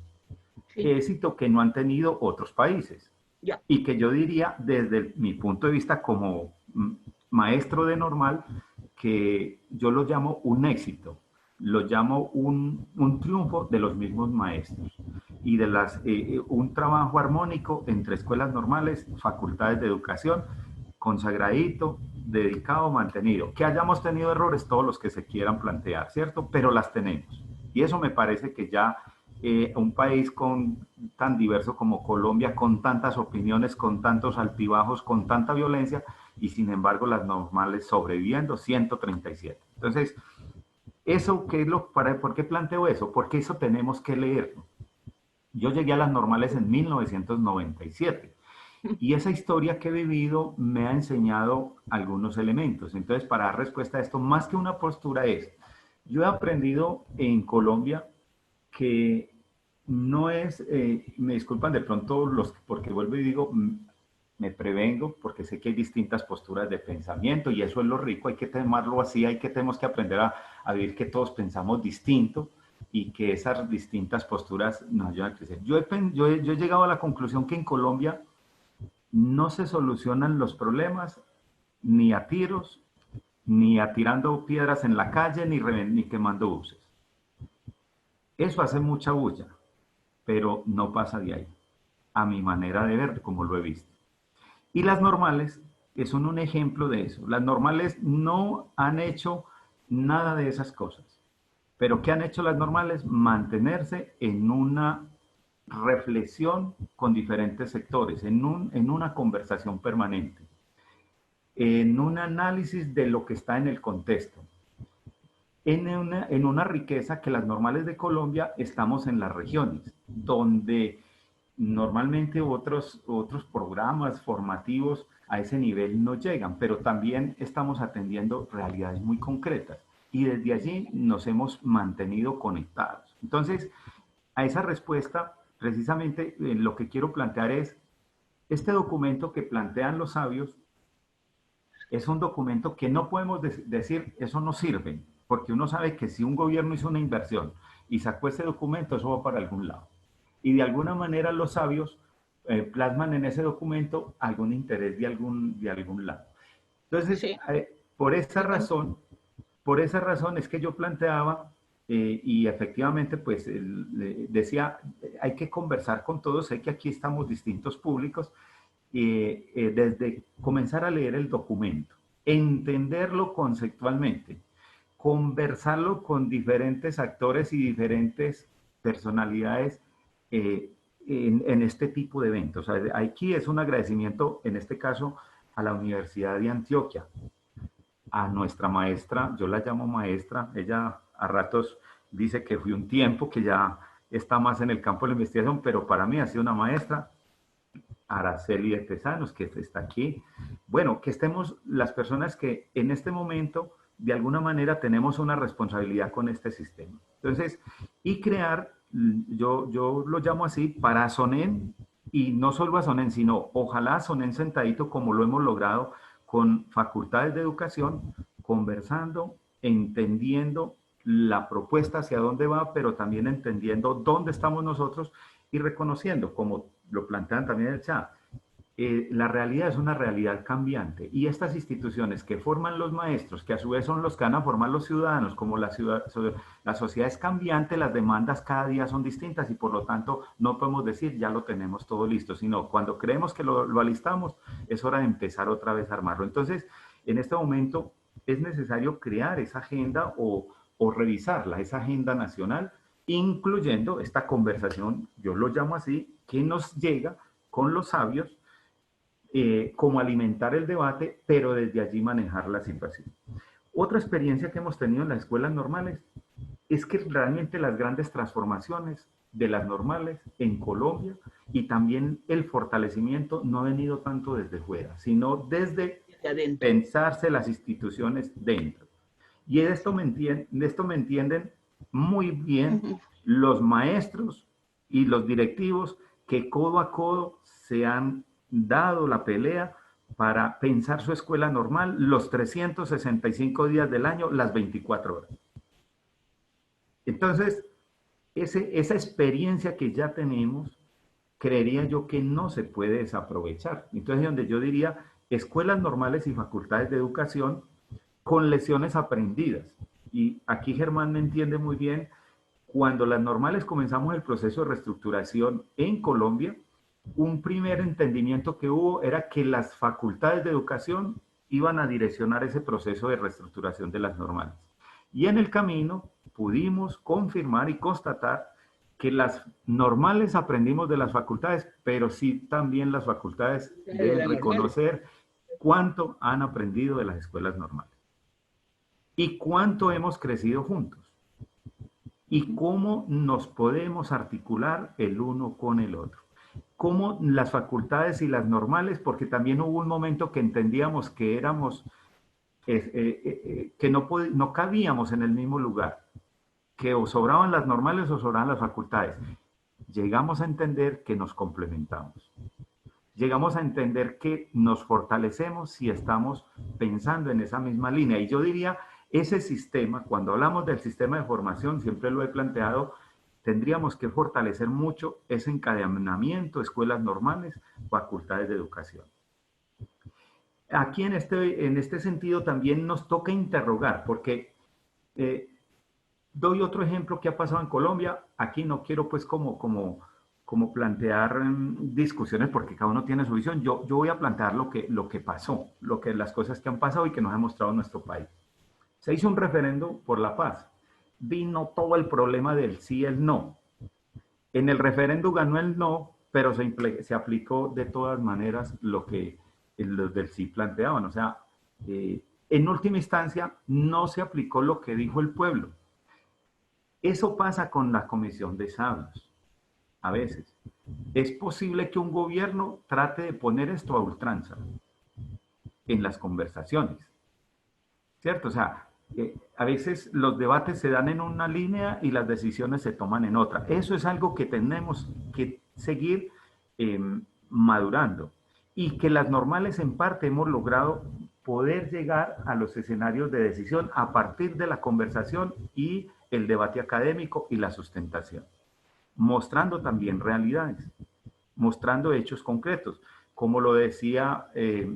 Sí. Éxito que no han tenido otros países. Yeah. Y que yo diría, desde mi punto de vista como maestro de normal, que yo lo llamo un éxito, lo llamo un triunfo de los mismos maestros y de un trabajo armónico entre escuelas normales, facultades de educación, consagradito, dedicado, mantenido. Que hayamos tenido errores, todos los que se quieran plantear, ¿cierto? Pero las tenemos. Y eso me parece que ya un país tan diverso como Colombia, con tantas opiniones, con tantos altibajos, con tanta violencia, y sin embargo las normales sobreviviendo, 137. Entonces, eso, ¿por qué planteo eso? Porque eso tenemos que leerlo. Yo llegué a las normales en 1997. Y esa historia que he vivido me ha enseñado algunos elementos. Entonces, para dar respuesta a esto, más que una postura es, yo he aprendido en Colombia que no es, me disculpan de pronto porque vuelvo y digo, me prevengo porque sé que hay distintas posturas de pensamiento y eso es lo rico, hay que tomarlo así, tenemos que aprender a vivir que todos pensamos distinto y que esas distintas posturas nos ayudan a crecer. Yo he llegado a la conclusión que en Colombia no se solucionan los problemas ni a tiros, ni tirando piedras en la calle, ni quemando buses. Eso hace mucha bulla, pero no pasa de ahí, a mi manera de ver, como lo he visto. Y las normales son un ejemplo de eso. Las normales no han hecho nada de esas cosas. Pero ¿qué han hecho las normales? Mantenerse en una reflexión con diferentes sectores, en una conversación permanente, en un análisis de lo que está en el contexto, en una riqueza que las normales de Colombia estamos en las regiones, donde normalmente otros programas formativos a ese nivel no llegan, pero también estamos atendiendo realidades muy concretas y desde allí nos hemos mantenido conectados. Entonces, a esa respuesta, precisamente lo que quiero plantear es, este documento que plantean los sabios es un documento que no podemos decir, eso no sirve, porque uno sabe que si un gobierno hizo una inversión y sacó ese documento, eso va para algún lado. Y de alguna manera los sabios plasman en ese documento algún interés de algún lado. Entonces, sí. Por esa razón es que yo planteaba, y efectivamente, pues, decía, hay que conversar con todos, sé que aquí estamos distintos públicos, desde comenzar a leer el documento, entenderlo conceptualmente, conversarlo con diferentes actores y diferentes personalidades en este tipo de eventos. O sea, aquí es un agradecimiento, en este caso, a la Universidad de Antioquia, a nuestra maestra, yo la llamo maestra, ella a ratos dice que fue un tiempo, que ya está más en el campo de la investigación, pero para mí ha sido una maestra, Araceli de Tesanos, que está aquí. Bueno, que estemos las personas que en este momento, de alguna manera, tenemos una responsabilidad con este sistema. Entonces, y crear, yo lo llamo así, para SONEN, y no solo a SONEN, sino ojalá SONEN sentadito, como lo hemos logrado con facultades de educación, conversando, entendiendo la propuesta hacia dónde va, pero también entendiendo dónde estamos nosotros y reconociendo, como lo plantean también en el chat, la realidad es una realidad cambiante y estas instituciones que forman los maestros, que a su vez son los que van a formar los ciudadanos, como la sociedad es cambiante, las demandas cada día son distintas y por lo tanto no podemos decir ya lo tenemos todo listo, sino cuando creemos que lo alistamos es hora de empezar otra vez a armarlo. Entonces, en este momento es necesario crear esa agenda o revisarla, esa agenda nacional, incluyendo esta conversación, yo lo llamo así, que nos llega con los sabios, cómo alimentar el debate, pero desde allí manejar la situación. Otra experiencia que hemos tenido en las escuelas normales es que realmente las grandes transformaciones de las normales en Colombia y también el fortalecimiento no ha venido tanto desde fuera, sino desde pensarse las instituciones dentro. Y de esto me entienden muy bien los maestros y los directivos que codo a codo se han dado la pelea para pensar su escuela normal los 365 días del año, las 24 horas. Entonces, esa experiencia que ya tenemos, creería yo que no se puede desaprovechar. Entonces, donde yo diría, escuelas normales y facultades de educación con lecciones aprendidas. Y aquí Germán me entiende muy bien, cuando las normales comenzamos el proceso de reestructuración en Colombia, un primer entendimiento que hubo era que las facultades de educación iban a direccionar ese proceso de reestructuración de las normales. Y en el camino pudimos confirmar y constatar que las normales aprendimos de las facultades, pero sí también las facultades deben reconocer cuánto han aprendido de las escuelas normales. Y cuánto hemos crecido juntos. Y cómo nos podemos articular el uno con el otro. Cómo las facultades y las normales, porque también hubo un momento que entendíamos que éramos, que no cabíamos en el mismo lugar, que o sobraban las normales o sobraban las facultades. Llegamos a entender que nos complementamos. Llegamos a entender que nos fortalecemos si estamos pensando en esa misma línea. Y yo diría, ese sistema, cuando hablamos del sistema de formación, siempre lo he planteado, tendríamos que fortalecer mucho ese encadenamiento, escuelas normales, facultades de educación. Aquí en este sentido también nos toca interrogar, porque doy otro ejemplo que ha pasado en Colombia. Aquí no quiero pues como plantear discusiones porque cada uno tiene su visión. Yo voy a plantear lo que pasó, las cosas que han pasado y que nos ha mostrado nuestro país. Se hizo un referendo por la paz. Vino todo el problema del sí y el no. En el referendo ganó el no, pero se aplicó de todas maneras lo que los del sí planteaban. O sea, en última instancia no se aplicó lo que dijo el pueblo. Eso pasa con la comisión de sabios. A veces es posible que un gobierno trate de poner esto a ultranza en las conversaciones, ¿cierto? O sea, a veces los debates se dan en una línea y las decisiones se toman en otra. Eso es algo que tenemos que seguir madurando y que las normales en parte hemos logrado poder llegar a los escenarios de decisión a partir de la conversación y el debate académico y la sustentación, mostrando también realidades, mostrando hechos concretos, como lo decía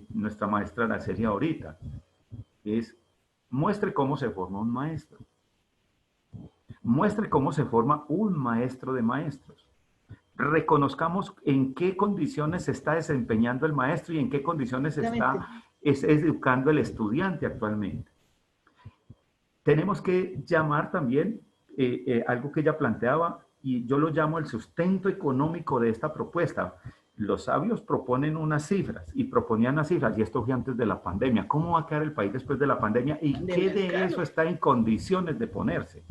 nuestra maestra Araceli ahorita, muestre cómo se forma un maestro. Muestre cómo se forma un maestro de maestros. Reconozcamos en qué condiciones se está desempeñando el maestro y en qué condiciones está educando el estudiante actualmente. Tenemos que llamar también algo que ella planteaba, y yo lo llamo el sustento económico de esta propuesta. Los sabios proponen unas cifras y proponían unas cifras, y esto fue antes de la pandemia. ¿Cómo va a quedar el país después de la pandemia? ¿Y qué de eso está en condiciones de ponerse?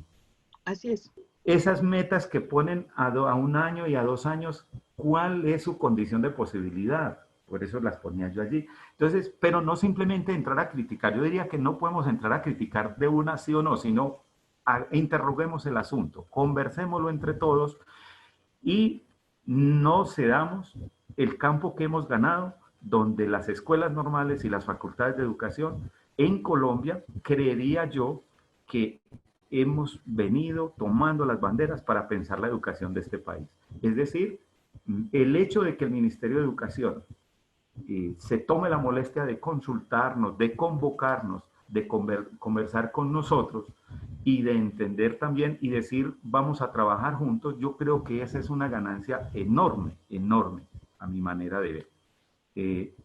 Así es. esas metas que ponen a 1 año y a 2 años, ¿cuál es su condición de posibilidad? Por eso las ponía yo allí. Entonces, pero no simplemente entrar a criticar. Yo diría que no podemos entrar a criticar de una sí o no, sino interroguemos el asunto, conversémoslo entre todos y no cedamos el campo que hemos ganado, donde las escuelas normales y las facultades de educación en Colombia, creería yo que hemos venido tomando las banderas para pensar la educación de este país. Es decir, el hecho de que el Ministerio de Educación se tome la molestia de consultarnos, de convocarnos, de conversar con nosotros y de entender también y decir vamos a trabajar juntos, yo creo que esa es una ganancia enorme, enorme a mi manera de ver.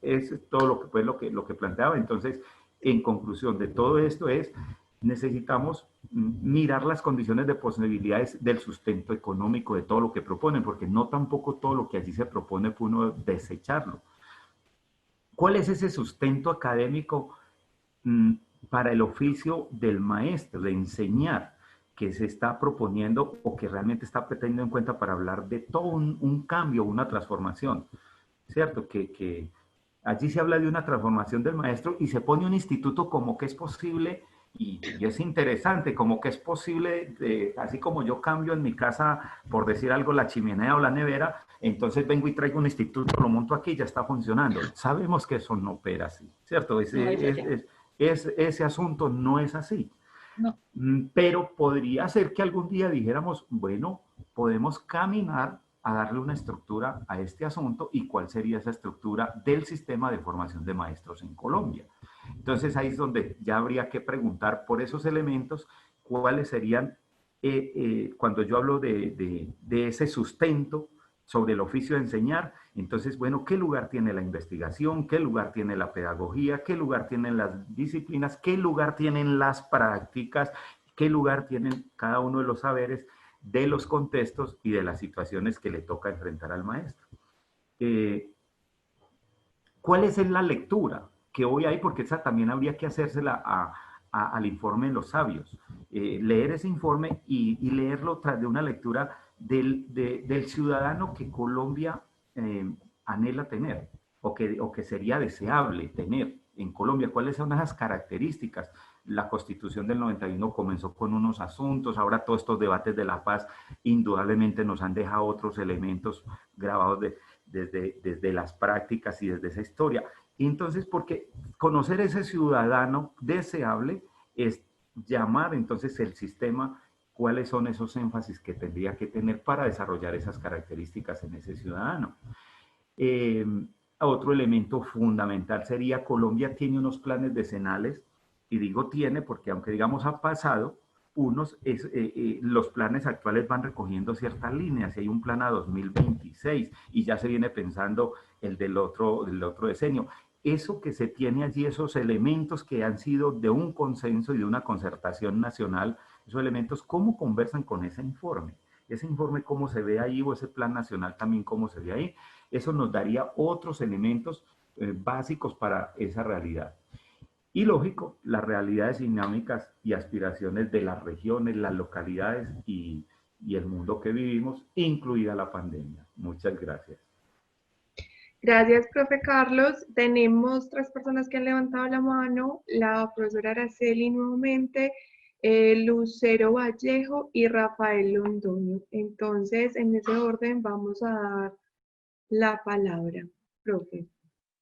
Eso es todo lo que planteaba. Entonces, en conclusión de todo esto es, necesitamos mirar las condiciones de posibilidades del sustento económico de todo lo que proponen, porque no tampoco todo lo que allí se propone puede uno desecharlo. ¿Cuál es ese sustento académico para el oficio del maestro, de enseñar, que se está proponiendo o que realmente está teniendo en cuenta para hablar de todo un cambio, una transformación? ¿Cierto? Que allí se habla de una transformación del maestro y se pone un instituto como que es posible, y es interesante, como que es posible, así como yo cambio en mi casa, por decir algo, la chimenea o la nevera, entonces vengo y traigo un instituto, lo monto aquí y ya está funcionando. Sabemos que eso no opera así, ¿cierto? Ese asunto no es así. No. Pero podría ser que algún día dijéramos, bueno, podemos caminar a darle una estructura a este asunto y cuál sería esa estructura del sistema de formación de maestros en Colombia. Entonces ahí es donde ya habría que preguntar por esos elementos cuáles serían, cuando yo hablo de ese sustento sobre el oficio de enseñar, entonces, bueno, ¿qué lugar tiene la investigación? ¿Qué lugar tiene la pedagogía? ¿Qué lugar tienen las disciplinas? ¿Qué lugar tienen las prácticas? ¿Qué lugar tienen cada uno de los saberes de los contextos y de las situaciones que le toca enfrentar al maestro? ¿Cuál es la lectura que hoy hay? Porque esa también habría que hacérsela al informe de los sabios. Leer ese informe y leerlo tras de una lectura del ciudadano que Colombia anhela tener o que sería deseable tener en Colombia. ¿Cuáles son esas características? La Constitución del 91 comenzó con unos asuntos, ahora todos estos debates de la paz indudablemente nos han dejado otros elementos grabados desde las prácticas y desde esa historia. Entonces, porque conocer ese ciudadano deseable es llamar entonces el sistema cuáles son esos énfasis que tendría que tener para desarrollar esas características en ese ciudadano. Otro elemento fundamental sería Colombia tiene unos planes decenales, y digo tiene porque aunque digamos ha pasado, los planes actuales van recogiendo ciertas líneas, y hay un plan a 2026 y ya se viene pensando el del otro decenio. Eso que se tiene allí, esos elementos que han sido de un consenso y de una concertación nacional, esos elementos, ¿cómo conversan con ese informe? Ese informe, ¿cómo se ve ahí? O ese plan nacional también, ¿cómo se ve ahí? Eso nos daría otros elementos básicos para esa realidad. Y lógico, las realidades dinámicas y aspiraciones de las regiones, las localidades y el mundo que vivimos, incluida la pandemia. Muchas gracias. Gracias, profe Carlos. Tenemos 3 personas que han levantado la mano, la profesora Araceli nuevamente, Lucero Vallejo y Rafael Londoño. Entonces, en ese orden vamos a dar la palabra, profe.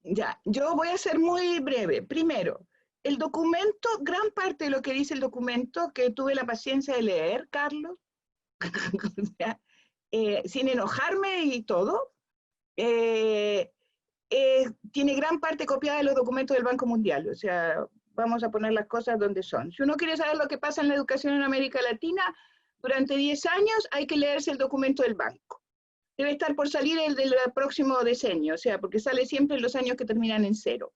Ya, yo voy a ser muy breve. Primero, el documento, gran parte de lo que dice el documento, que tuve la paciencia de leer, Carlos, o sea, sin enojarme y todo, tiene gran parte copiada de los documentos del Banco Mundial. O sea, vamos a poner las cosas donde son. Si uno quiere saber lo que pasa en la educación en América Latina, durante 10 años hay que leerse el documento del banco. Debe estar por salir el del próximo decenio, o sea, porque sale siempre en los años que terminan en 0.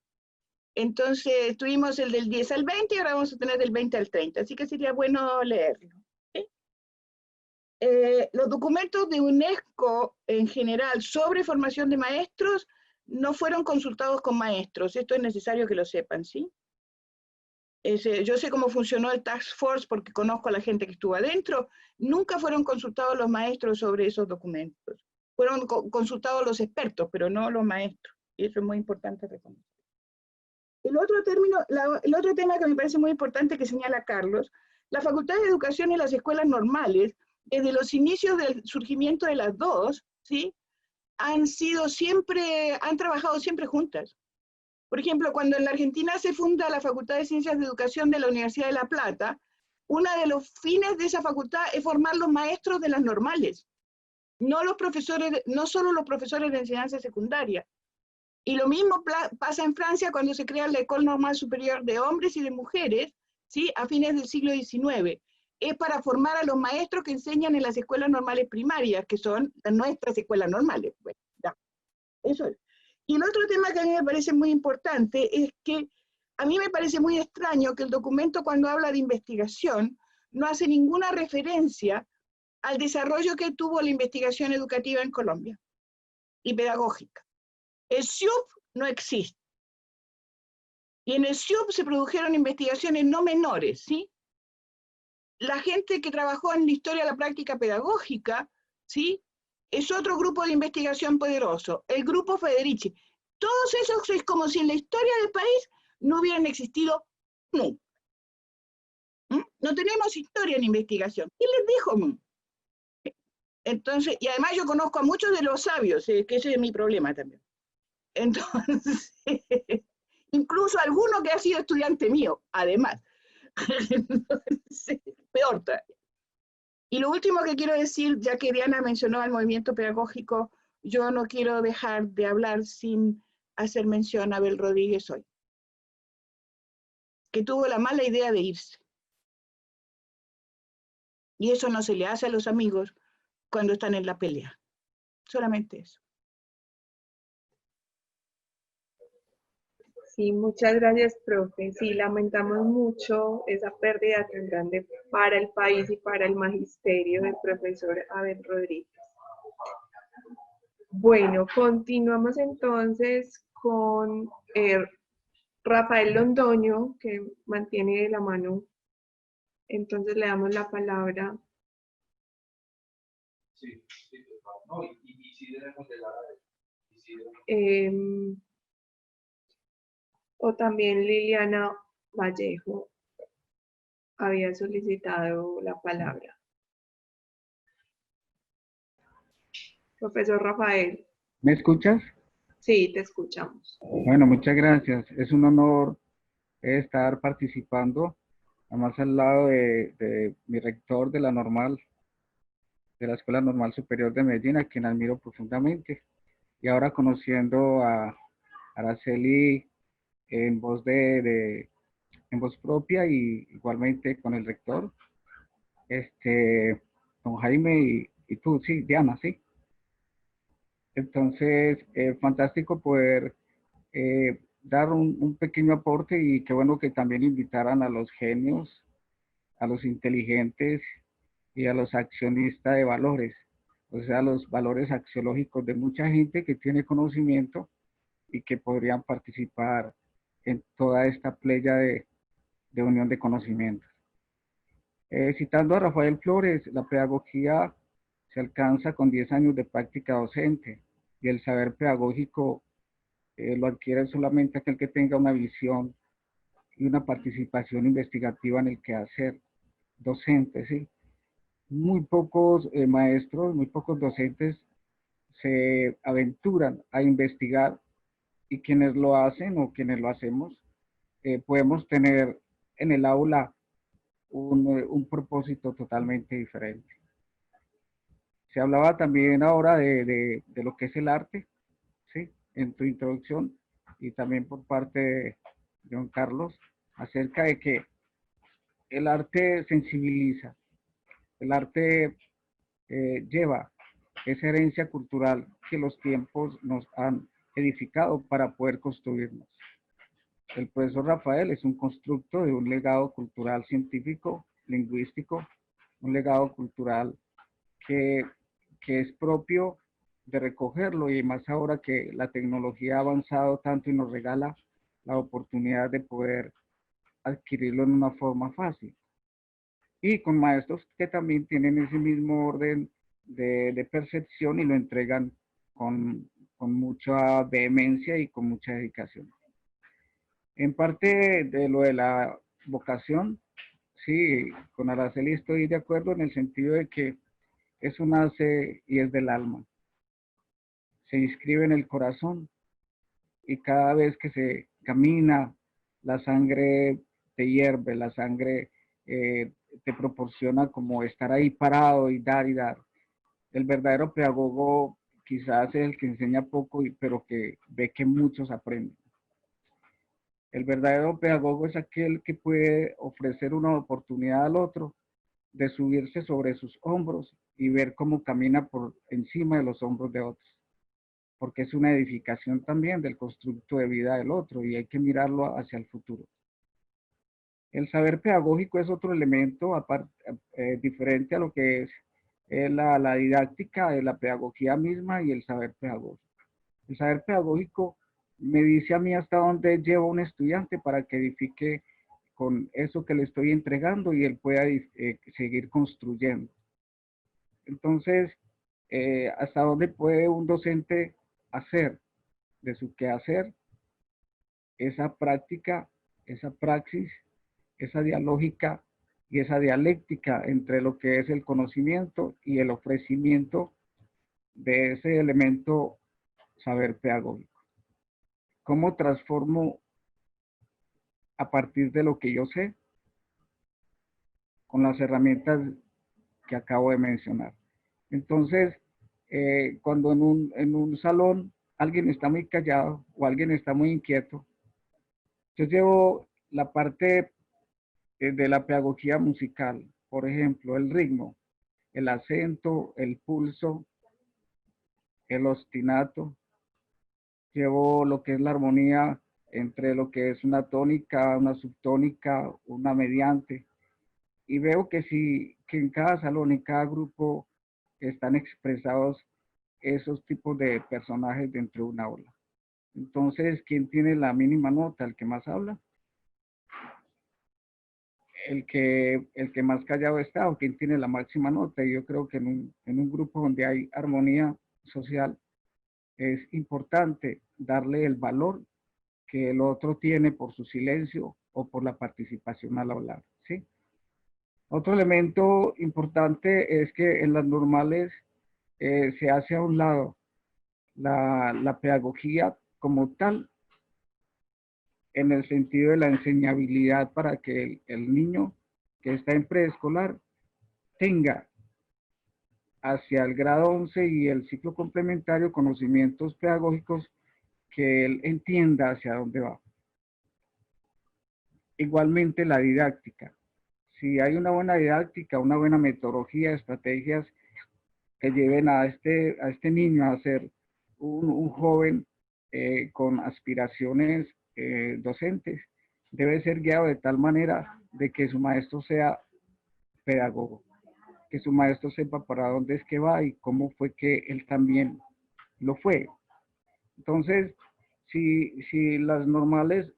Entonces, tuvimos el del 10 al 20 y ahora vamos a tener del 20 al 30, así que sería bueno leerlo. ¿Sí? Los documentos de UNESCO en general sobre formación de maestros no fueron consultados con maestros, esto es necesario que lo sepan, ¿sí? Yo sé cómo funcionó el Task Force porque conozco a la gente que estuvo adentro. Nunca fueron consultados los maestros sobre esos documentos. Fueron consultados los expertos, pero no los maestros. Y eso es muy importante reconocer. El otro tema que me parece muy importante que señala Carlos, la Facultad de Educación y las escuelas normales, desde los inicios del surgimiento de las dos, ¿sí? Han trabajado siempre juntas. Por ejemplo, cuando en la Argentina se funda la Facultad de Ciencias de Educación de la Universidad de La Plata, uno de los fines de esa facultad es formar los maestros de las normales, no solo los profesores de enseñanza secundaria. Y lo mismo pasa en Francia cuando se crea la École Normale Supérieure de hombres y de mujeres, ¿sí? A fines del siglo XIX. Es para formar a los maestros que enseñan en las escuelas normales primarias, que son nuestras escuelas normales. Bueno, ya. Eso es. Y el otro tema que a mí me parece muy importante es que a mí me parece muy extraño que el documento, cuando habla de investigación, no hace ninguna referencia al desarrollo que tuvo la investigación educativa en Colombia y pedagógica. El SIUP no existe. Y en el SIUP se produjeron investigaciones no menores, ¿sí? La gente que trabajó en la historia de la práctica pedagógica, ¿sí? Es otro grupo de investigación poderoso, el grupo Federici. Todos esos es como si en la historia del país no hubieran existido nunca. No tenemos historia en investigación. ¿Quién les dijo? Entonces, y además yo conozco a muchos de los sabios, que ese es mi problema también. Entonces, incluso alguno que ha sido estudiante mío, además. Entonces, peor todavía. Y lo último que quiero decir, ya que Diana mencionó al movimiento pedagógico, yo no quiero dejar de hablar sin hacer mención a Abel Rodríguez hoy, que tuvo la mala idea de irse. Y eso no se le hace a los amigos cuando están en la pelea. Solamente eso. Sí, muchas gracias, profe. Sí, lamentamos mucho esa pérdida tan grande para el país y para el magisterio del profesor Abel Rodríguez. Bueno, continuamos entonces con Rafael Londoño, que mantiene la mano. Entonces le damos la palabra. Sí, no, y sí debemos de la... O también Liliana Vallejo había solicitado la palabra. Profesor Rafael. ¿Me escuchas? Sí, te escuchamos. Bueno, muchas gracias. Es un honor estar participando, además al lado de mi rector de la Normal, de la Escuela Normal Superior de Medellín, a quien admiro profundamente. Y ahora conociendo a Araceli en voz en voz propia y igualmente con el rector, don Jaime y tú, sí, Diana, sí. Entonces, fantástico poder dar un pequeño aporte y qué bueno que también invitaran a los genios, a los inteligentes y a los accionistas de valores, o sea, los valores axiológicos de mucha gente que tiene conocimiento y que podrían participar en toda esta playa de unión de conocimientos. Citando a Rafael Flores, la pedagogía se alcanza con 10 años de práctica docente y el saber pedagógico lo adquiere solamente aquel que tenga una visión y una participación investigativa en el quehacer docente, ¿sí? Muy pocos maestros, muy pocos docentes se aventuran a investigar y quienes lo hacen o quienes lo hacemos, podemos tener en el aula un propósito totalmente diferente. Se hablaba también ahora de lo que es el arte, ¿sí? En tu introducción y también por parte de Don Carlos, acerca de que el arte sensibiliza, el arte lleva esa herencia cultural que los tiempos nos han edificado para poder construirnos. El profesor Rafael es un constructo de un legado cultural científico, lingüístico, un legado cultural que es propio de recogerlo y más ahora que la tecnología ha avanzado tanto y nos regala la oportunidad de poder adquirirlo en una forma fácil. Y con maestros que también tienen ese mismo orden de percepción y lo entregan con mucha vehemencia y con mucha dedicación. En parte de lo de la vocación, sí, con Araceli estoy de acuerdo en el sentido de que eso nace y es del alma. Se inscribe en el corazón y cada vez que se camina, la sangre te hierve, la sangre te proporciona como estar ahí parado y dar y dar. El verdadero pedagogo quizás es el que enseña poco, pero que ve que muchos aprenden. El verdadero pedagogo es aquel que puede ofrecer una oportunidad al otro de subirse sobre sus hombros y ver cómo camina por encima de los hombros de otros. Porque es una edificación también del constructo de vida del otro y hay que mirarlo hacia el futuro. El saber pedagógico es otro elemento diferente a lo que es la didáctica de la pedagogía misma y el saber pedagógico. El saber pedagógico me dice a mí hasta dónde lleva un estudiante para que edifique con eso que le estoy entregando y él pueda seguir construyendo. Entonces, hasta dónde puede un docente hacer de su quehacer esa práctica, esa praxis, esa dialógica y esa dialéctica entre lo que es el conocimiento y el ofrecimiento de ese elemento saber pedagógico. ¿Cómo transformo a partir de lo que yo sé con las herramientas que acabo de mencionar? Entonces, cuando en un salón alguien está muy callado o alguien está muy inquieto, yo llevo la parte de la pedagogía musical, por ejemplo, el ritmo, el acento, el pulso, el ostinato. Llevo lo que es la armonía entre lo que es una tónica, una subtónica, una mediante. Y veo que que en cada salón, en cada grupo, están expresados esos tipos de personajes dentro de una aula. Entonces, ¿quién tiene la mínima nota? ¿El que más habla? El que más callado está, o quién tiene la máxima nota. Y yo creo que en un grupo donde hay armonía social, es importante darle el valor que el otro tiene por su silencio o por la participación al hablar, ¿sí? Otro elemento importante es que en las normales se hace a un lado la pedagogía como tal, en el sentido de la enseñabilidad para que el niño que está en preescolar tenga hacia el grado 11 y el ciclo complementario conocimientos pedagógicos que él entienda hacia dónde va. Igualmente la didáctica. Si hay una buena didáctica, una buena metodología, estrategias que lleven a este niño a ser un joven con aspiraciones docentes, debe ser guiado de tal manera de que su maestro sea pedagogo, que su maestro sepa para dónde es que va y cómo fue que él también lo fue. Entonces, si las normales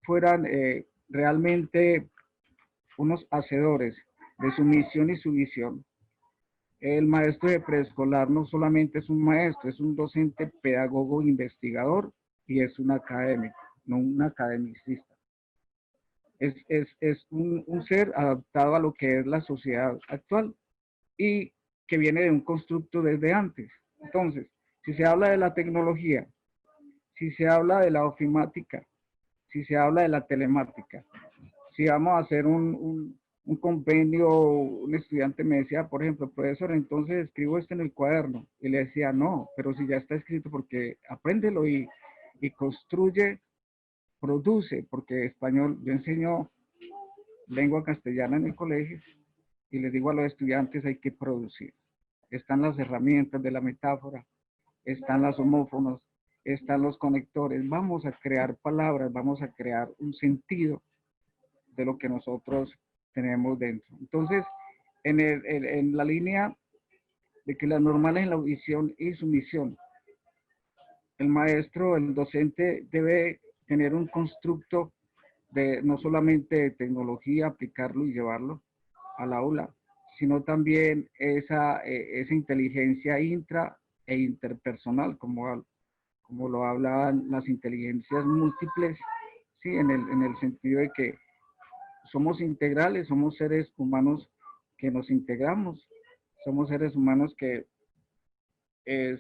fueran realmente unos hacedores de su misión y su visión, el maestro de preescolar no solamente es un maestro, es un docente, pedagogo, investigador y es un académico, no un academicista. Es un ser adaptado a lo que es la sociedad actual y que viene de un constructo desde antes. Entonces, si se habla de la tecnología, si se habla de la ofimática, si se habla de la telemática, si vamos a hacer un convenio, un estudiante me decía, por ejemplo, profesor, entonces escribo esto en el cuaderno. Y le decía, no, pero si ya está escrito, porque apréndelo y construye, produce, porque español, yo enseño lengua castellana en el colegio y les digo a los estudiantes hay que producir. Están las herramientas de la metáfora, están las homófonos, están los conectores. Vamos a crear palabras, vamos a crear un sentido de lo que nosotros tenemos dentro. Entonces, en la línea de que las normales en la visión y su misión, el maestro, el docente debe tener un constructo no solamente de tecnología, aplicarlo y llevarlo al aula, sino también esa inteligencia intra e interpersonal, como lo hablan las inteligencias múltiples, ¿sí? En el sentido de que somos integrales, somos seres humanos que nos integramos, somos seres humanos que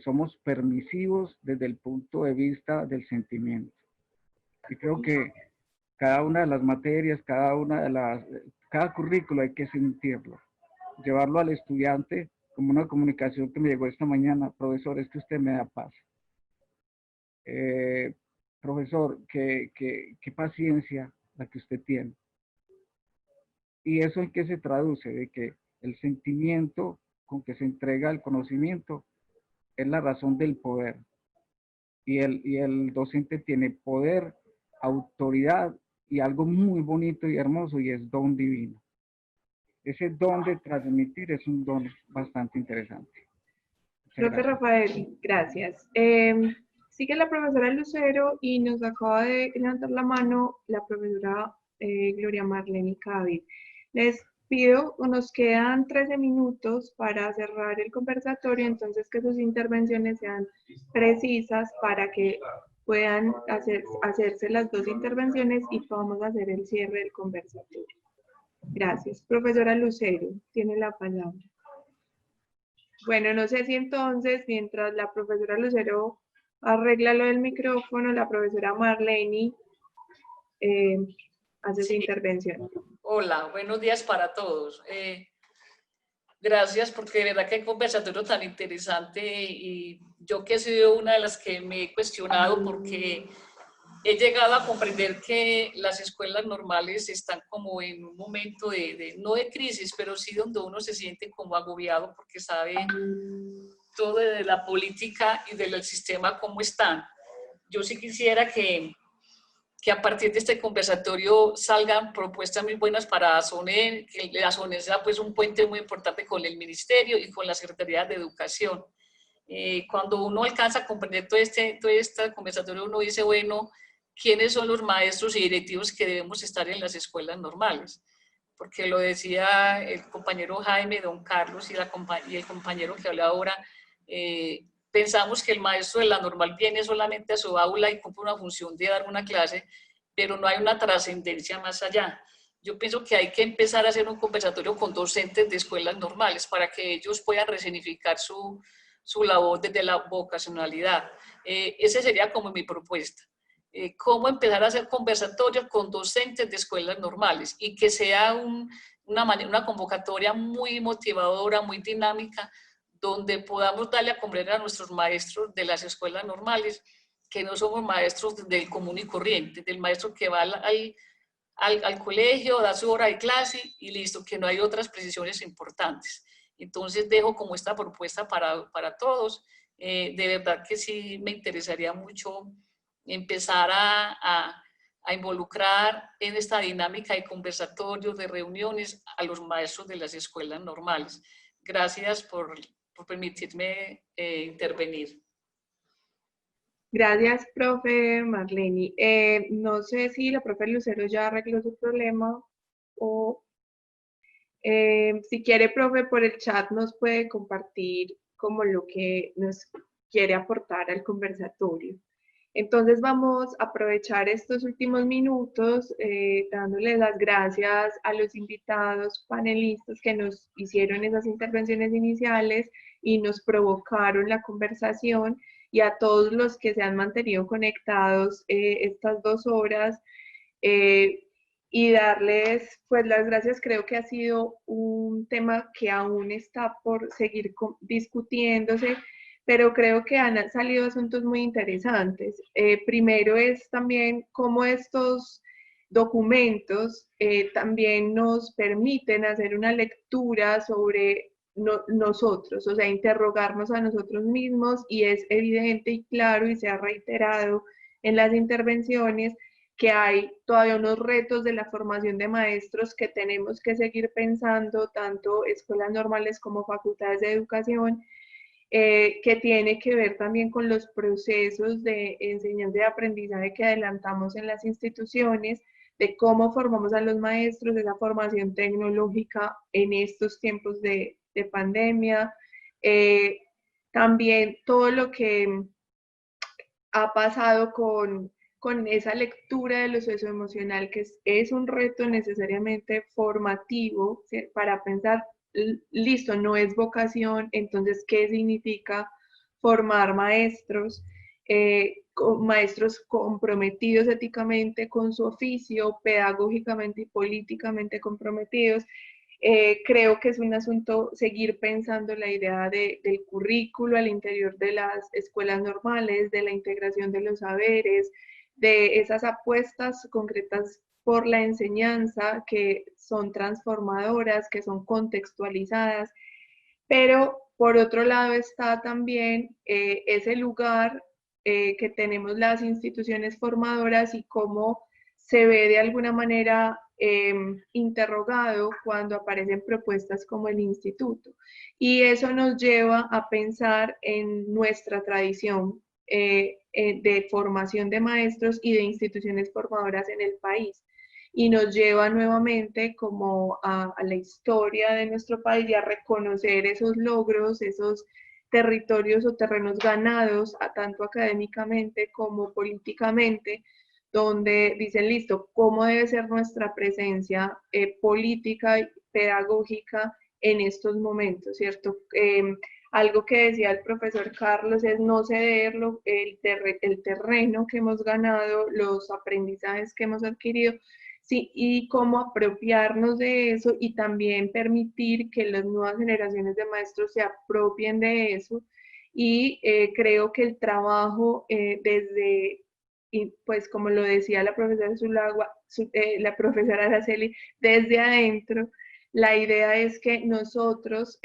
somos permisivos desde el punto de vista del sentimiento. Y creo que cada una de las materias, cada currículo hay que sentirlo, llevarlo al estudiante, como una comunicación que me llegó esta mañana: profesor, es que usted me da paz. Profesor, qué paciencia la que usted tiene. ¿Y eso en qué se traduce? De que el sentimiento con que se entrega el conocimiento es la razón del poder. Y el docente tiene poder, autoridad y algo muy bonito y hermoso, y es don divino. Ese don de transmitir es un don bastante interesante. Profe Rafael, gracias. Sigue la profesora Lucero y nos acaba de levantar la mano la profesora Gloria Marlene Cavit. Les pido, nos quedan 13 minutos para cerrar el conversatorio, entonces que sus intervenciones sean precisas para que puedan hacerse las dos intervenciones y podamos hacer el cierre del conversatorio. Gracias. Profesora Lucero, tiene la palabra. Bueno, no sé si entonces, mientras la profesora Lucero arregla lo del micrófono, la profesora Marlene hace su intervención. Hola, buenos días para todos. Gracias, porque de verdad que hay conversatorio tan interesante, y yo que he sido una de las que me he cuestionado, porque he llegado a comprender que las escuelas normales están como en un momento no de crisis, pero sí donde uno se siente como agobiado porque sabe todo de la política y del sistema cómo están. Yo sí quisiera que a partir de este conversatorio salgan propuestas muy buenas para ASONER, que la ASONER sea pues un puente muy importante con el Ministerio y con la Secretaría de Educación. Cuando uno alcanza a comprender todo este conversatorio, uno dice, bueno, ¿quiénes son los maestros y directivos que debemos estar en las escuelas normales? Porque lo decía el compañero Jaime, don Carlos, y el compañero que habla ahora, pensamos que el maestro de la normal viene solamente a su aula y cumple una función de dar una clase, pero no hay una trascendencia más allá. Yo pienso que hay que empezar a hacer un conversatorio con docentes de escuelas normales para que ellos puedan resignificar su labor desde la vocacionalidad. Esa sería como mi propuesta. Cómo empezar a hacer conversatorios con docentes de escuelas normales y que sea una convocatoria muy motivadora, muy dinámica, donde podamos darle a comprender a nuestros maestros de las escuelas normales que no somos maestros del común y corriente, del maestro que va al colegio, da su hora de clase y listo, que no hay otras precisiones importantes. Entonces dejo como esta propuesta para todos. De verdad que sí me interesaría mucho empezar a involucrar en esta dinámica de conversatorios, de reuniones, a los maestros de las escuelas normales. Gracias por permitirme intervenir. Gracias, profe Marlene. No sé si la profe Lucero ya arregló su problema o si quiere, profe, por el chat nos puede compartir como lo que nos quiere aportar al conversatorio. Entonces vamos a aprovechar estos últimos minutos dándole las gracias a los invitados panelistas que nos hicieron esas intervenciones iniciales y nos provocaron la conversación, y a todos los que se han mantenido conectados estas 2 horas y darles pues las gracias. Creo que ha sido un tema que aún está por seguir discutiéndose, pero creo que han salido asuntos muy interesantes. Primero es también cómo estos documentos también nos permiten hacer una lectura sobre nosotros, o sea, interrogarnos a nosotros mismos, y es evidente y claro, y se ha reiterado en las intervenciones, que hay todavía unos retos de la formación de maestros que tenemos que seguir pensando, tanto escuelas normales como facultades de educación, que tiene que ver también con los procesos de enseñanza y aprendizaje que adelantamos en las instituciones, de cómo formamos a los maestros, esa formación tecnológica en estos tiempos de pandemia, también todo lo que ha pasado con esa lectura de lo socioemocional, que es un reto necesariamente formativo, ¿sí? Para pensar, listo, no es vocación, entonces, ¿qué significa formar maestros? Maestros comprometidos éticamente con su oficio, pedagógicamente y políticamente comprometidos. Creo que es un asunto seguir pensando la idea del currículo al interior de las escuelas normales, de la integración de los saberes, de esas apuestas concretas por la enseñanza que son transformadoras, que son contextualizadas, pero por otro lado está también ese lugar que tenemos las instituciones formadoras y cómo se ve de alguna manera interrogado cuando aparecen propuestas como el instituto. Y eso nos lleva a pensar en nuestra tradición de formación de maestros y de instituciones formadoras en el país. Y nos lleva nuevamente como a la historia de nuestro país y a reconocer esos logros, esos territorios o terrenos ganados, tanto académicamente como políticamente, donde dicen, listo, ¿cómo debe ser nuestra presencia política y pedagógica en estos momentos, ¿cierto? Algo que decía el profesor Carlos es no ceder el terreno que hemos ganado, los aprendizajes que hemos adquirido, sí, y cómo apropiarnos de eso y también permitir que las nuevas generaciones de maestros se apropien de eso. Y creo que el trabajo desde, y pues como lo decía la profesora Zulagua, la profesora Araceli, desde adentro, la idea es que nosotros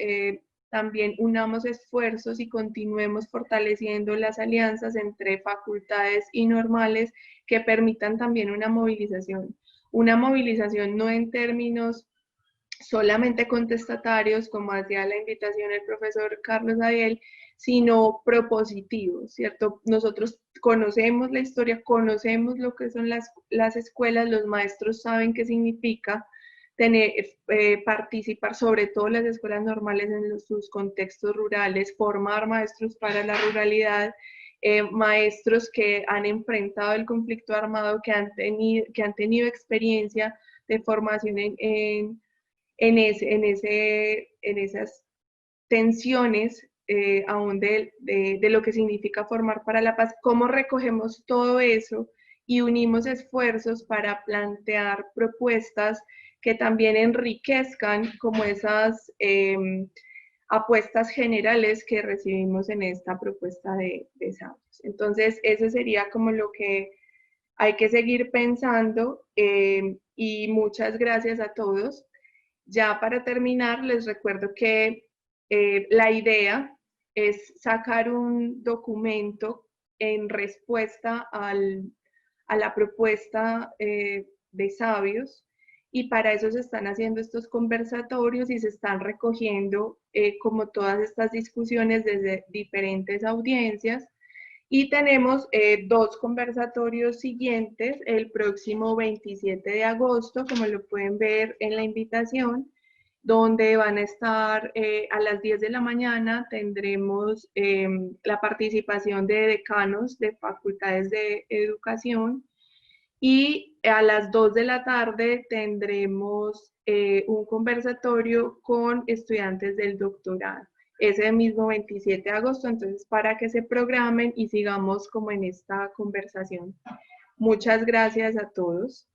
también unamos esfuerzos y continuemos fortaleciendo las alianzas entre facultades y normales que permitan también una movilización no en términos solamente contestatarios, como hacía la invitación el profesor Carlos Adiel, sino propositivos, ¿cierto? Nosotros conocemos la historia, conocemos lo que son las escuelas, los maestros saben qué significa tener, participar, sobre todo las escuelas normales en sus contextos rurales, formar maestros para la ruralidad, maestros que han enfrentado el conflicto armado, que han tenido experiencia de formación en esas tensiones aún de lo que significa formar para la paz. ¿Cómo recogemos todo eso y unimos esfuerzos para plantear propuestas que también enriquezcan como esas apuestas generales que recibimos en esta propuesta de Sabios? Entonces, eso sería como lo que hay que seguir pensando y muchas gracias a todos. Ya para terminar, les recuerdo que la idea es sacar un documento en respuesta a la propuesta de Sabios, y para eso se están haciendo estos conversatorios y se están recogiendo como todas estas discusiones desde diferentes audiencias. Y tenemos dos conversatorios siguientes el próximo 27 de agosto, como lo pueden ver en la invitación, donde van a estar a las 10 de la mañana, tendremos la participación de decanos de facultades de educación, y a las 2 de la tarde tendremos un conversatorio con estudiantes del doctorado, ese mismo 27 de agosto, entonces para que se programen y sigamos como en esta conversación. Muchas gracias a todos.